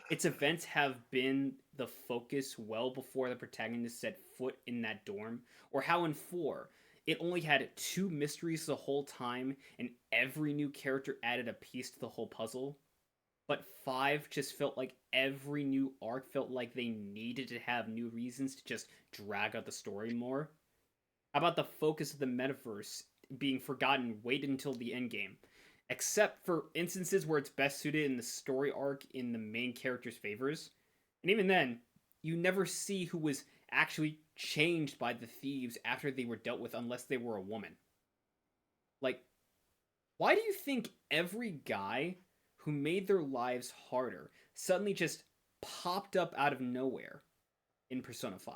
its events have been the focus well before the protagonist set foot in that dorm? Or how in 4, it only had 2 mysteries the whole time, and every new character added a piece to the whole puzzle? But 5 just felt like every new arc felt like they needed to have new reasons to just drag out the story more? How about the focus of the metaverse being forgotten, waited until the endgame? Except for instances where it's best suited in the story arc in the main character's favors. And even then, you never see who was actually changed by the thieves after they were dealt with unless they were a woman. Like, why do you think every guy who made their lives harder suddenly just popped up out of nowhere in Persona 5?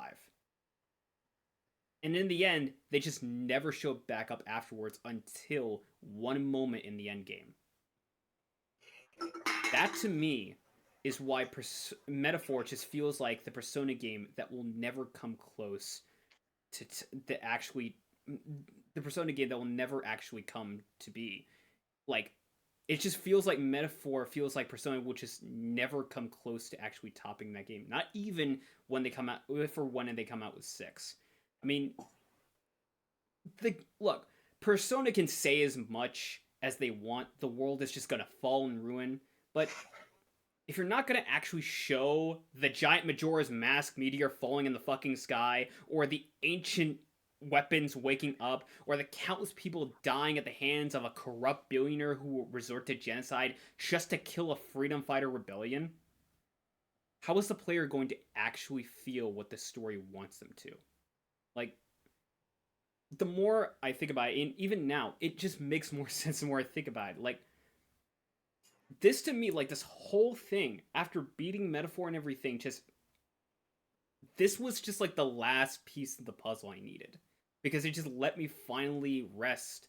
And in the end, they just never showed back up afterwards until one moment in the endgame. That, to me, is why Metaphor just feels like the Persona game that will never come close to the Persona game that will never actually come to be. Like, it just feels like Metaphor feels like Persona will just never come close to actually topping that game. Not even when they come out, when they come out with 6. I mean, look, Persona can say as much as they want. The world is just gonna fall in ruin. But if you're not gonna actually show the giant Majora's Mask meteor falling in the fucking sky, or the ancient weapons waking up, or the countless people dying at the hands of a corrupt billionaire who will resort to genocide just to kill a freedom fighter rebellion, how is the player going to actually feel what the story wants them to? Like, the more I think about it, and even now, it just makes more sense the more I think about it. Like, this to me, like, this whole thing, after beating Metaphor and everything, this was just like the last piece of the puzzle I needed. Because it just let me finally rest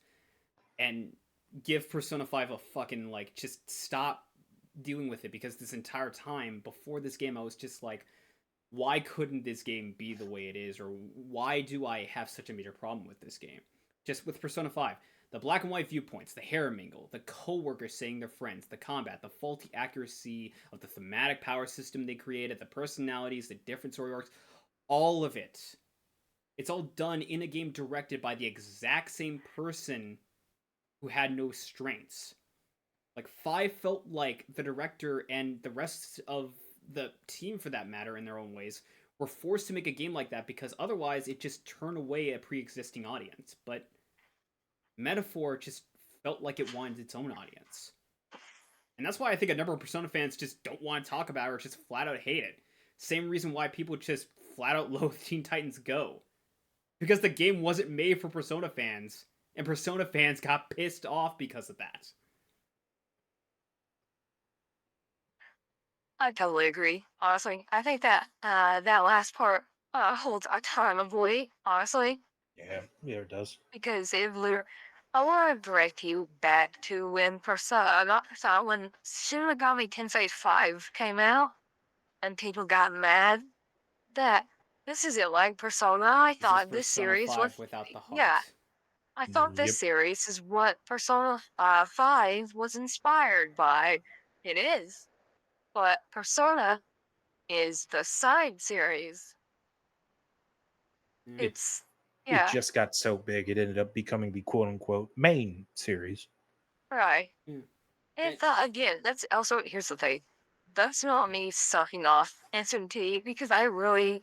and give Persona 5 a fucking, like, just stop dealing with it. Because this entire time, before this game, I was just like, why couldn't this game be the way it is? Or why do I have such a major problem with this game? Just with Persona 5. The black and white viewpoints, the hair mingle, the co-workers saying they're friends, the combat, the faulty accuracy of the thematic power system they created, the personalities, the different story arcs, all of it. It's all done in a game directed by the exact same person who had no strengths. Like, 5 felt like the director and the rest of the team, for that matter, in their own ways, were forced to make a game like that because otherwise it just turned away a pre-existing audience. But Metaphor just felt like it wanted its own audience. And that's why I think a number of Persona fans just don't want to talk about it or just flat out hate it. Same reason why people just flat out loathe Teen Titans Go. Because the game wasn't made for Persona fans, and Persona fans got pissed off because of that. I totally agree. Honestly, I think that that last part holds a ton of weight. Honestly, Yeah, it does. because it literally, I want to direct you back to when when Shin Megami Tensei 5 came out, and people got mad that this isn't like Persona. I This is thought this Persona series 5 was, without the heart. yeah, I thought this Yep. series is what Persona 5 was inspired by. It is. But Persona is the side series. It It's, it yeah, just got so big it ended up becoming the quote unquote main series. right. Yeah. And that, again, that's also, here's the thing. That's not me sucking off SMT because I don't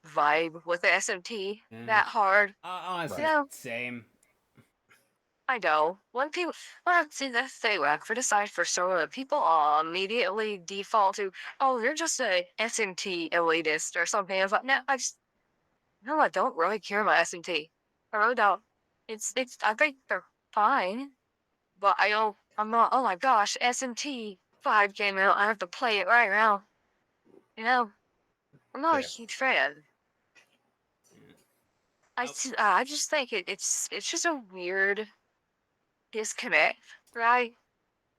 vibe with the SMT Yeah. that hard. Honestly, Right. same. I know. When I see that they work for the site for Persona, people immediately default to, oh, you're just a SMT elitist or something. I was like, no, no, I don't really care about SMT. I really don't. I think they're fine, but I'm not, oh my gosh, SMT 5 came out, I have to play it right now. You know, I'm not a Yeah. huge fan. I just think it's just a weird disconnect, right?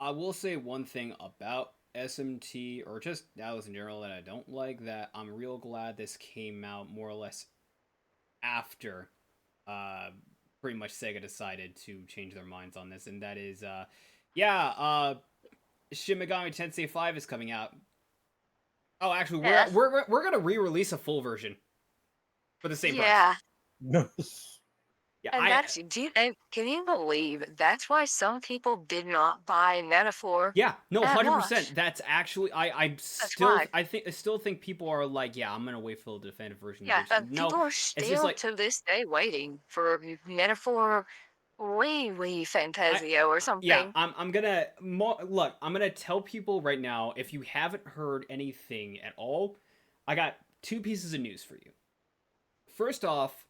I will say one thing about SMT, or just Atlus in general, that I don't like, that I'm real glad this came out more or less after uh, pretty much Sega decided to change their minds on this, and that is, Shin Megami Tensei 5 is coming out. Oh, actually, Yeah, we're gonna re-release a full version for the same price. yeah. No. Yeah, And can you believe that's why some people did not buy Metaphor yeah, no, at 100%. launch? That's actually That's why. I still think people are like, yeah, I'm gonna wait for the definitive version. Yeah, Which no, people are it's just still like to this day waiting for Metaphor I Refantazio or yeah, something. I'm gonna look. I'm gonna tell people right now, if you haven't heard anything at all, I got two pieces of news for you. First off,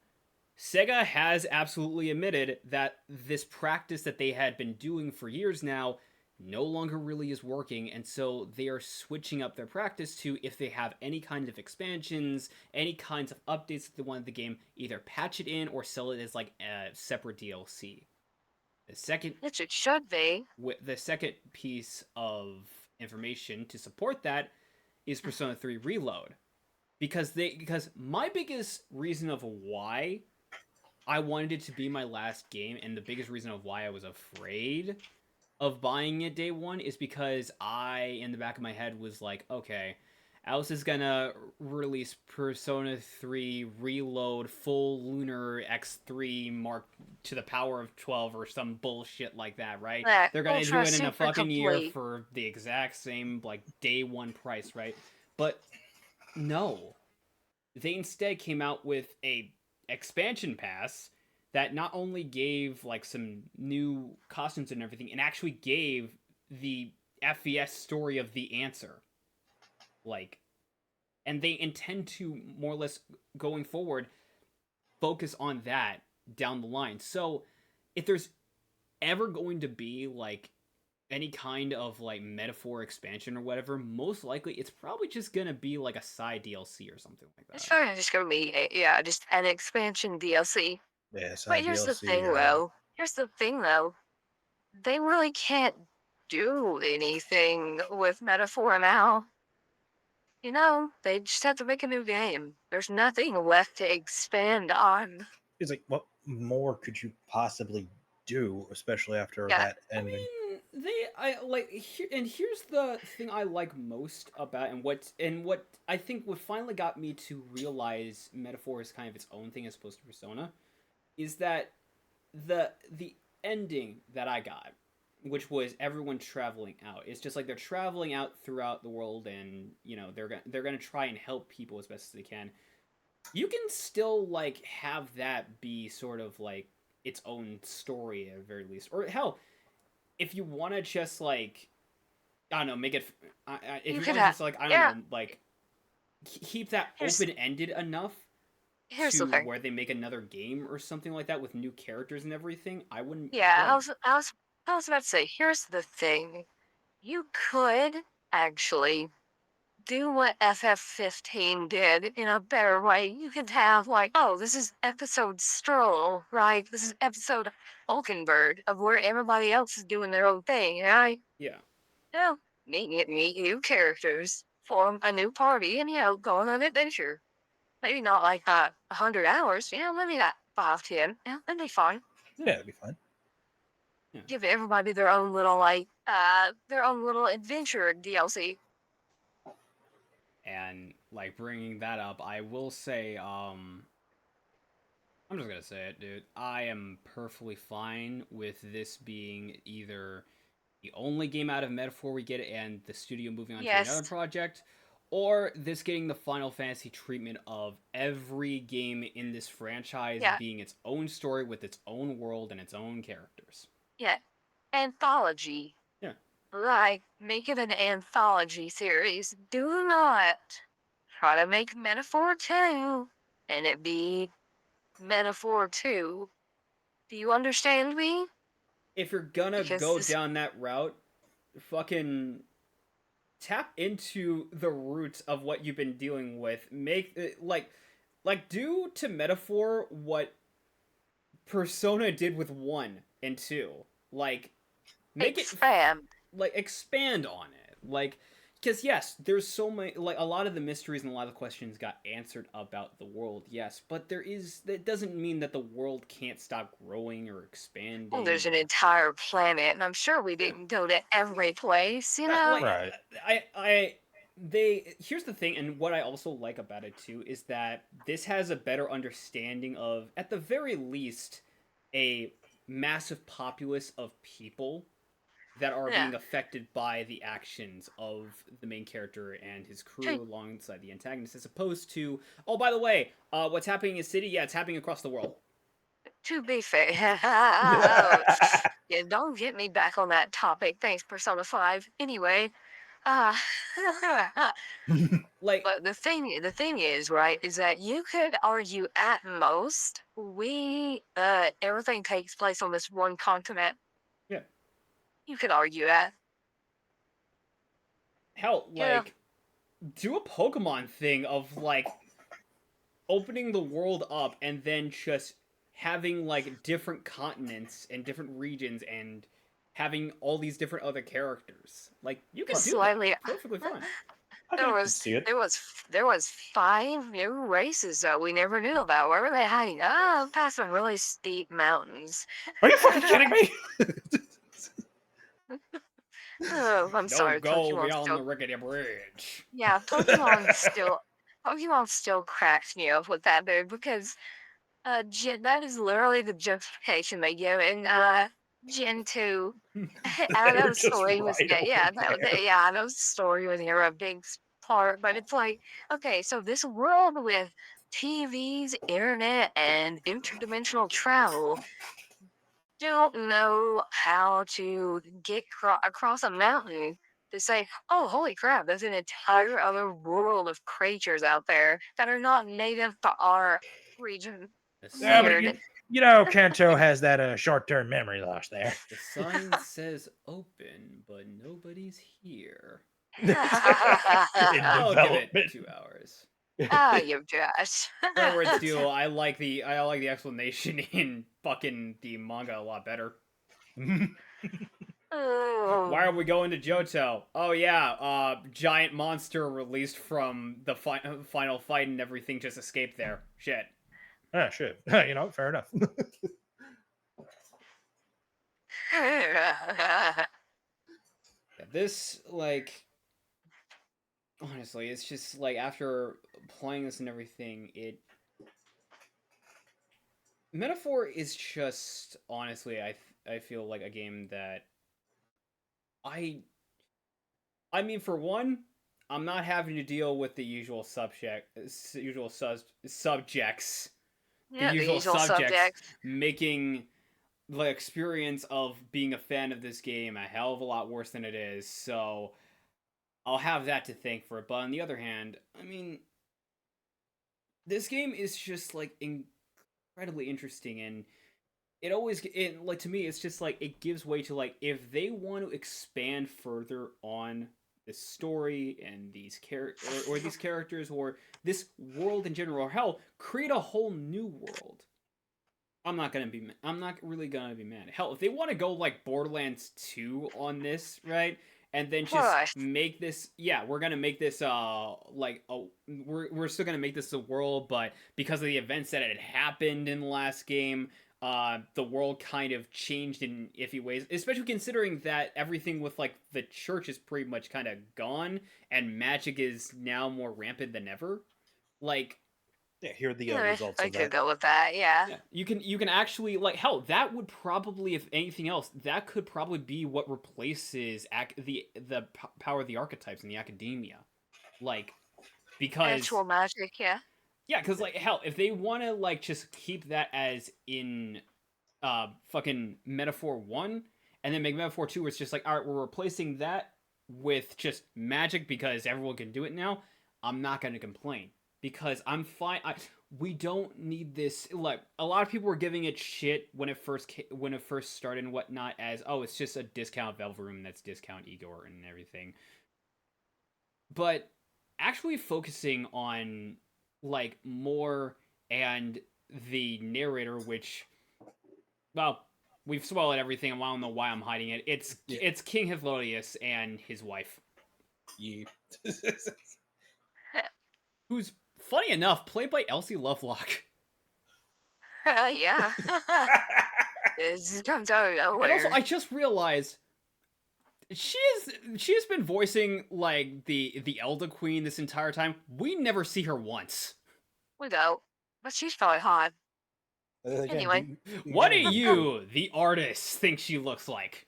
Sega has absolutely admitted that this practice that they had been doing for years now no longer really is working, and so they are switching up their practice to, if they have any kind of expansions, any kinds of updates that they want the game, either patch it in or sell it as like a separate DLC. The second Which it should be. the second piece of information to support that is Persona 3 Reload. Because my biggest reason of why I wanted it to be my last game, and the biggest reason of why I was afraid of buying it day one, is because I, in the back of my head, was like, okay, Alice is gonna release Persona 3 Reload full Lunar X3 Mark to the power of 12 or some bullshit like that, right? That They're gonna do Ultra it in a Super fucking year Complete. for the exact same, like, day one price, right? But no. They instead came out with a expansion pass that not only gave like some new costumes and everything, and actually gave the FVS story of the answer. Like, and they intend to more or less going forward focus on that down the line. So, if there's ever going to be like any kind of like metaphor expansion or whatever, most likely it's probably just gonna be like a side DLC or something like It's that. probably just gonna be just an expansion DLC. Yeah, But side here's the DLC. thing though. Here's the thing though. They really can't do anything with Metaphor now. You know, they just have to make a new game. There's nothing left to expand on. It's like, what more could you possibly do, especially after Yeah, that ending? And here's the thing I like most about, and what I think what finally got me to realize Metaphor is kind of its own thing as opposed to Persona, is that the ending that I got, which was everyone traveling out. It's just like they're traveling out throughout the world, and they're gonna try and help people as best as they can. You can still like have that be sort of like its own story at the very least, or hell, if you want to just like, I don't know, make it. If you you could want to have. just like, I don't Yeah, know, like keep that here's open ended enough here's the to thing. where they make another game or something like that with new characters and everything, I wouldn't Yeah, blame. I was about to say. Here's the thing. You could actually do what FF15 did in a better way. You could have like, oh, this is episode Stroll, right? This is episode Hulkenberg of where everybody else is doing their own thing, right? Yeah. You know, meet new characters, form a new party, and go on an adventure. Maybe not like 100 hours, maybe not 5, 10. Yeah, that'd be fine. Yeah, it'd be fine. Yeah. Give everybody their own little adventure DLC. And like bringing that up, I will say, I'm just gonna say it, dude. I am perfectly fine with this being either the only game out of Metaphor we get and the studio moving on to another Yes. project, or this getting the Final Fantasy treatment of every game in this franchise Yeah. being its own story with its own world and its own characters. Yeah, anthology. Yeah. Like, make it an anthology series. Do not try to make Metaphor 2 and it be Metaphor 2. Do you understand me? If you're gonna Because go this, down that route, fucking tap into the roots of what you've been dealing with. Make like do to Metaphor what Persona did with 1 and 2. Like make it expand. like expand on it. Like because yes, there's so many like a lot of the mysteries and a lot of the questions got answered about the world, yes, but that doesn't mean that the world can't stop growing or expanding. Well, there's an entire planet, and I'm sure we didn't go to every place, you know? Like Right. they here's the thing, and what I also like about it too is that this has a better understanding of, at the very least, a massive populace of people that are Yeah. being affected by the actions of the main character and his crew Hey. alongside the antagonist, as opposed to, oh, by the way, what's happening in the city? Yeah, it's happening across the world. To be fair, yeah, don't get me back on that topic. Thanks, Persona 5. Anyway, uh, Like, but the thing is, right, is that you could argue at most everything takes place on this one continent. yeah, You could argue that. hell, Yeah. like, do a Pokemon thing of, like, opening the world up and then just having like different continents and different regions and having all these different other characters. Like you can do Slightly. that perfectly fine. I can see it. There was 5 new races that we never knew about. Where were they hiding? Oh, past some really steep mountains. Are you fucking kidding me? Oh, I'm sorry, Don't go Pokemon beyond still. the rickety bridge. Yeah, Pokemon still cracks me up with that dude because that is literally the justification they give in Gen 2. I know They're the just story was right yeah, over there. I know the story was never a big part, but it's like, okay, so this world with TVs, internet, and interdimensional travel don't know how to get across a mountain to say, oh, holy crap, there's an entire other world of creatures out there that are not native to our region. Yeah, but Weird. you know, Kanto has that short-term memory loss there. The sign says open, but nobody's here. In I'll give it development. 2 hours. Ah, you Josh. Fair words due. I like the explanation in fucking the manga a lot better. Why are we going to Johto? Oh yeah, giant monster released from the final fight and everything just escaped there. Shit. Ah, shit. You know, fair enough. Yeah, this, like, honestly, it's just, like, after playing this and everything, Metaphor is just, honestly, I feel like a game that I mean, for one, I'm not having to deal with the usual subjects, the usual subjects making the experience of being a fan of this game a hell of a lot worse than it is. So I'll have that to thank for it. But on the other hand, I mean, this game is just like incredibly interesting, and like, to me, it's just like it gives way to, like, if they want to expand further on this story and these or these characters or this world in general, or hell, create a whole new world. I'm not really gonna be mad. Hell, if they want to go like Borderlands 2 on this, right? And then just make this, yeah, we're gonna make this we're still gonna make this a world, but because of the events that had happened in the last game, the world kind of changed in iffy ways, especially considering that everything with like the church is pretty much kind of gone and magic is now more rampant than ever. Like, Yeah, here are the Yeah, results I of could that. go with that. Yeah. yeah, you can actually, like, hell, that would probably, if anything else, that could probably be what replaces the power of the archetypes in the academia, like, because Actual magic. Yeah. yeah, because, like, hell, if they want to, like, just keep that as in fucking Metaphor 1, and then make Metaphor 2 where it's just like, all right, we're replacing that with just magic because everyone can do it now, I'm not going to complain because I'm fine. We don't need this. Like, a lot of people were giving it shit when it first started and whatnot as, oh, it's just a discount Velveroom that's discount Igor and everything. But actually focusing on like more and the narrator, which, well, we've swallowed everything and I don't know why I'm hiding it. It's King Hythlodaeus and his wife. Yeah. Who's, funny enough, played by Elsie Lovelock. Yeah. It just comes out of And nowhere. also, I just realized she has been voicing like the Elder Queen this entire time. We never see her once. We go. But she's probably hot. Again, Anyway. What do you, the artist, think she looks like?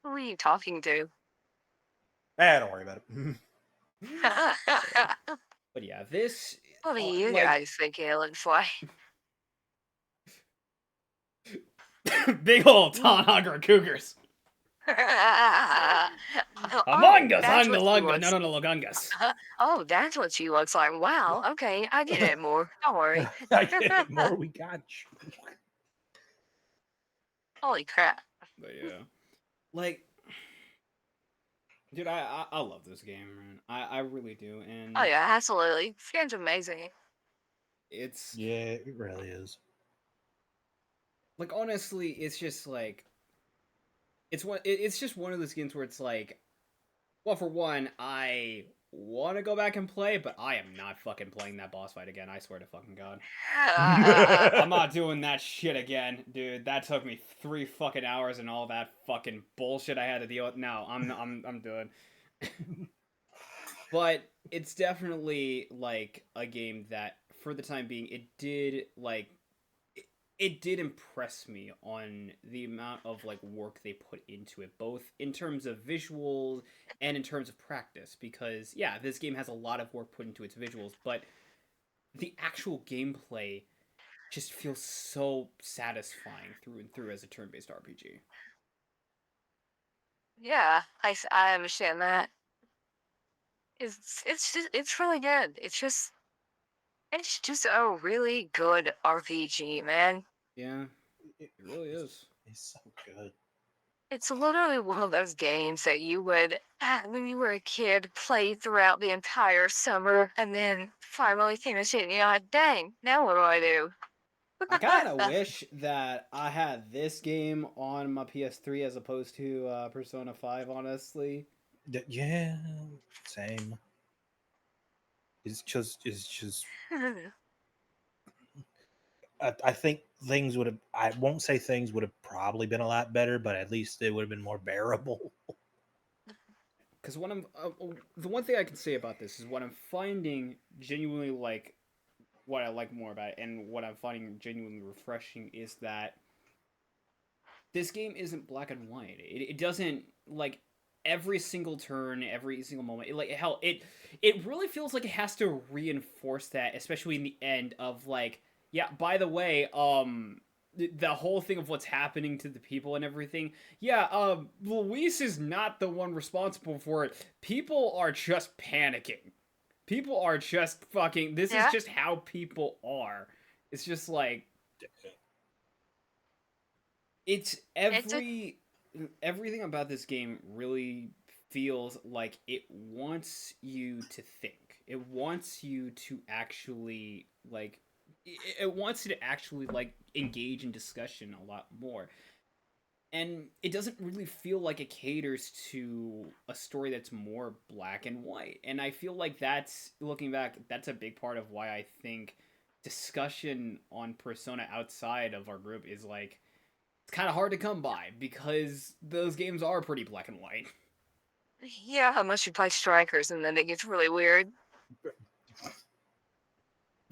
Who are you talking to? Don't worry about it. But yeah, this. What do you like, guys think it looks like? big old Tanagra Cougars. Among us, Angalunga, no, Logungus. Oh, that's what she looks like. Wow. Okay, I get it more. Don't worry. I get it more. We got you. Holy crap. But yeah, like, dude, I love this game, man. I really do, and Oh yeah, absolutely. This game's amazing. it's Yeah, it really is. like, honestly, it's just like it's just one of those games where it's like, well, for one, I want to go back and play, but I am not fucking playing that boss fight again. I swear to fucking God. I'm not doing that shit again, dude. That took me 3 fucking hours and all that fucking bullshit I had to deal with. No, I'm done. But it's definitely like a game that, for the time being, it did impress me on the amount of like work they put into it, both in terms of visuals and in terms of practice. Because yeah, this game has a lot of work put into its visuals, but the actual gameplay just feels so satisfying through and through as a turn-based RPG. Yeah, I understand that. It's really good. It's just a really good RPG, man. Yeah, it really is. It's so good. It's literally one of those games that you would, when you were a kid, play throughout the entire summer, and then finally finish it, and you're like, dang, now what do I do? I kind of wish that I had this game on my PS3 as opposed to Persona 5, honestly. Yeah, same. It's just. I think things would have. I won't say things would have probably been a lot better, but at least it would have been more bearable. Because what I'm the one thing I can say about this is what I'm finding genuinely like what I like more about it, and what I'm finding genuinely refreshing is that this game isn't black and white. It doesn't like every single turn, every single moment. It really feels like it has to reinforce that, especially in the end of like, yeah, by the way, the whole thing of what's happening to the people and everything. Yeah, Luis is not the one responsible for it. People are just panicking. People are just fucking. This is just how people are. It's just like. It's everything about this game really feels like it wants you to think. It wants you to actually like. It wants you to actually like engage in discussion a lot more. And it doesn't really feel like it caters to a story that's more black and white. And I feel like that's, looking back, that's a big part of why I think discussion on Persona outside of our group is like, it's kind of hard to come by because those games are pretty black and white. Yeah, unless you play Strikers, and then it gets really weird.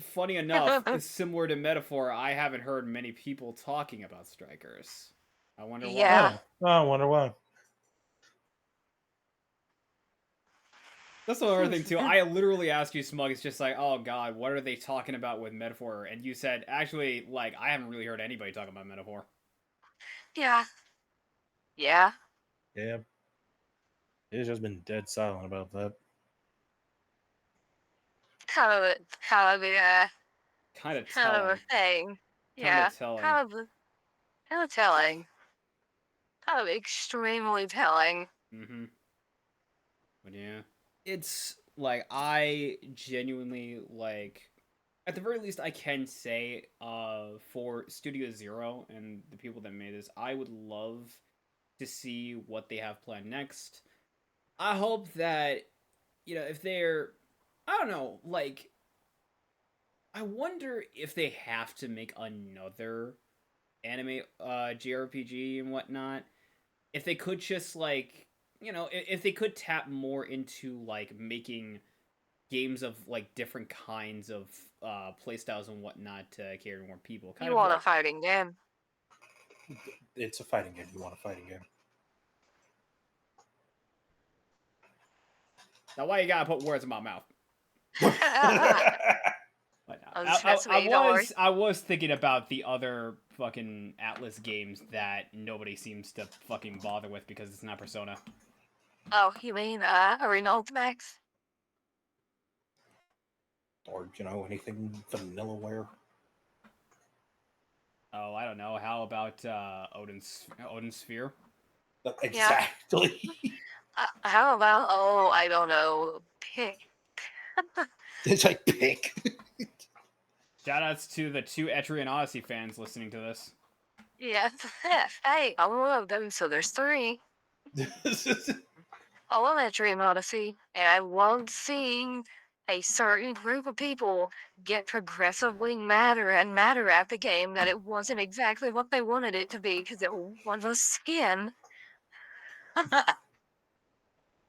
Funny enough, similar to Metaphor, I haven't heard many people talking about Strikers. I wonder why. Yeah. Oh, I wonder why. That's another thing too. I literally asked you, Smug. It's just like, oh god, what are they talking about with Metaphor? And you said, actually, like, I haven't really heard anybody talk about Metaphor. Yeah. Yeah. Yeah. It's just been dead silent about that. Kind of a Kind of kind of a telling. thing. Kind Yeah. of telling. Kind of telling. Kind of extremely telling. Mm-hmm. But yeah, it's like I genuinely like. At the very least, I can say, for Studio Zero and the people that made this, I would love to see what they have planned next. I hope that, if they're, I don't know, like, I wonder if they have to make another anime JRPG and whatnot. If they could just like, if they could tap more into like making games of like different kinds of playstyles and whatnot to cater to more people. Kind You of want like, a fighting game? It's a fighting game. You want a fighting game. now why you gotta put words in my mouth? But That's me, don't worry. I was thinking about the other fucking Atlus games that nobody seems to fucking bother with because it's not Persona. Oh, you mean Arena Ultimax? Or, anything vanillaware. Oh, I don't know. How about Odin's Sphere? Exactly. How about, oh, I don't know, pick. It's like pick. Shoutouts to the 2 Etrian Odyssey fans listening to this. Yeah, hey, I'm one of them, so there's 3. I love that Dream Odyssey, and I loved seeing a certain group of people get progressively madder and madder at the game that it wasn't exactly what they wanted it to be because it was a skin.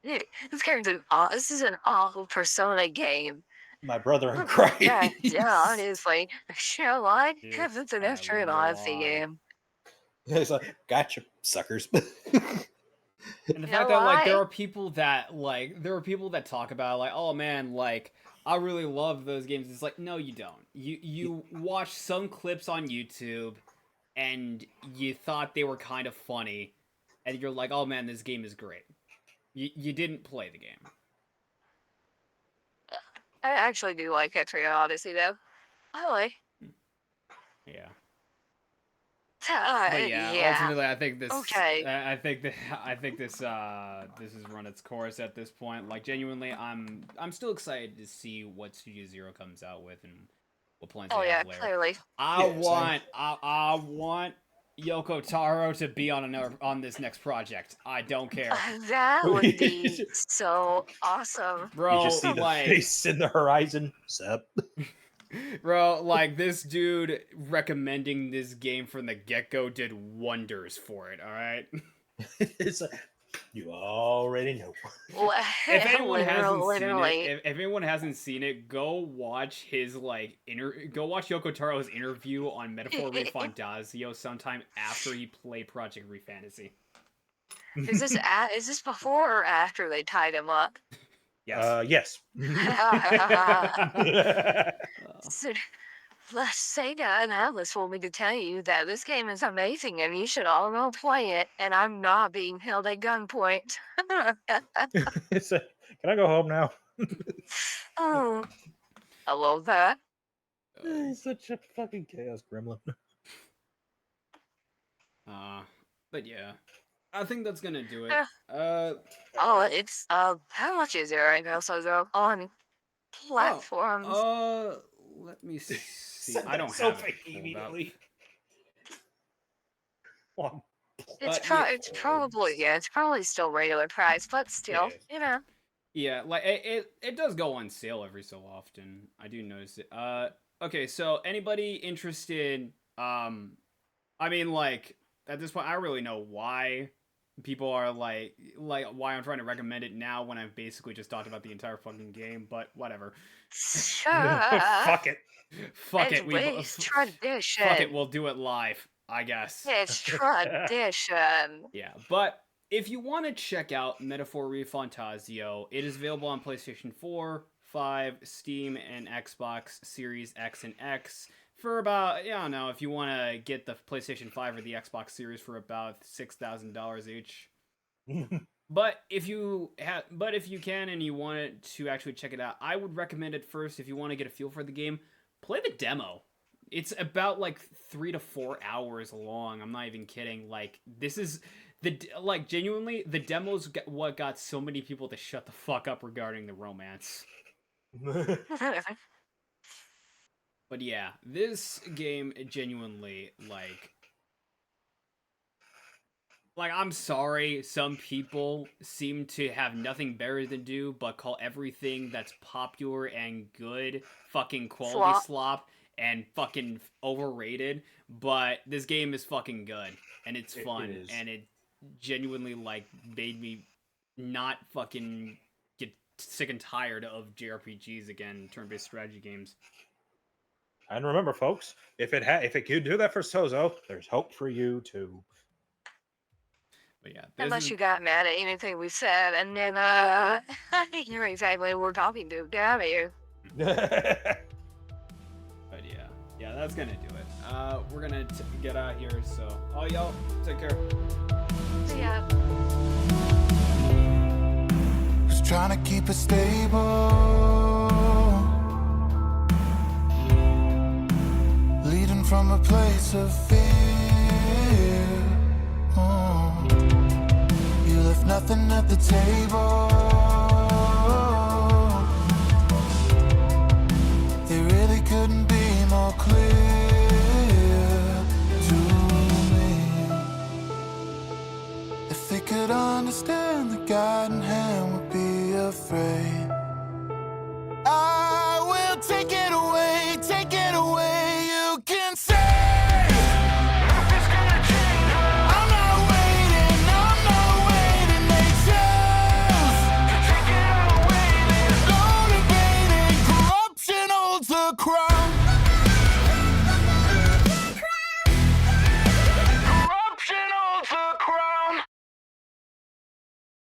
Dude, this is an awful Persona game. My brother in Christ. Yeah, honestly. Sure, like, Yes, it's an I Etrian wonder Odyssey why. game. It's like, gotcha, suckers. And the fact that like there are people that talk about like, oh man, like I really love those games. It's like, no, you don't. You watch some clips on YouTube and you thought they were kind of funny, and you're like, oh man, this game is great. You didn't play the game. I actually do like Etrian Odyssey, though. I like. Yeah. But Yeah, ultimately, I think this. Okay. I think this. This has run its course at this point. Like genuinely, I'm still excited to see what Studio Zero comes out with and what plans they have later. Clearly. I want Yoko Taro to be on this next project. I don't care, That would be so awesome. bro. You just see the face in the horizon. Sup? Bro, like this dude recommending this game from the get-go did wonders for it, alright? It's like, you already know. If anyone hasn't seen it, go watch his go watch Yoko Taro's interview on Metaphor Refantazio sometime after he played Project Refantasy. Is this before or after they tied him up? Yes. So, Sega and Atlus told me to tell you that this game is amazing and you should all go play it, and I'm not being held at gunpoint. It's can I go home now? Oh, I love that. He's such a fucking chaos gremlin. But yeah, I think that's gonna do it. It's how much is it right now, Sozo, on platforms? Let me see. I don't so have it immediately. It's probably still regular price, but still, Yeah, like it does go on sale every so often. I do notice it. Okay, so anybody interested? I mean, like at this point, I don't really know why people are like why I'm trying to recommend it now when I've basically just talked about the entire fucking game. But whatever. Sure. Fuck it. Fuck it. It's tradition. Fuck it. We'll do it live, I guess. It's tradition. Yeah, but if you want to check out Metaphor Refantazio, it is available on PlayStation 4, 5, Steam, and Xbox Series X and X for about, I don't know, if you want to get the PlayStation 5 or the Xbox Series for about $6,000 each. But if you can and you want it to actually check it out, I would recommend it first if you want to get a feel for the game. Play the demo. It's about like 3 to 4 hours long. I'm not even kidding. Like, this is genuinely, the demo's what got so many people to shut the fuck up regarding the romance. But yeah, this game genuinely, like, I'm sorry, some people seem to have nothing better to do but call everything that's popular and good fucking quality slop and fucking overrated, but this game is fucking good, and it's fun, and it genuinely, like, made me not fucking get sick and tired of JRPGs again, turn-based strategy games. And remember, folks, if it could do that for Sozo, there's hope for you too. But yeah, Unless you got mad at anything we said, and then you're exactly what we're talking to. Damn you. But yeah, that's gonna do it. We're gonna get out of here. So, all y'all, take care. See ya. Was trying to keep it stable, leading from a place of fear. You left nothing at the table. They really couldn't be more clear to me. If they could understand, the guiding hand would be afraid.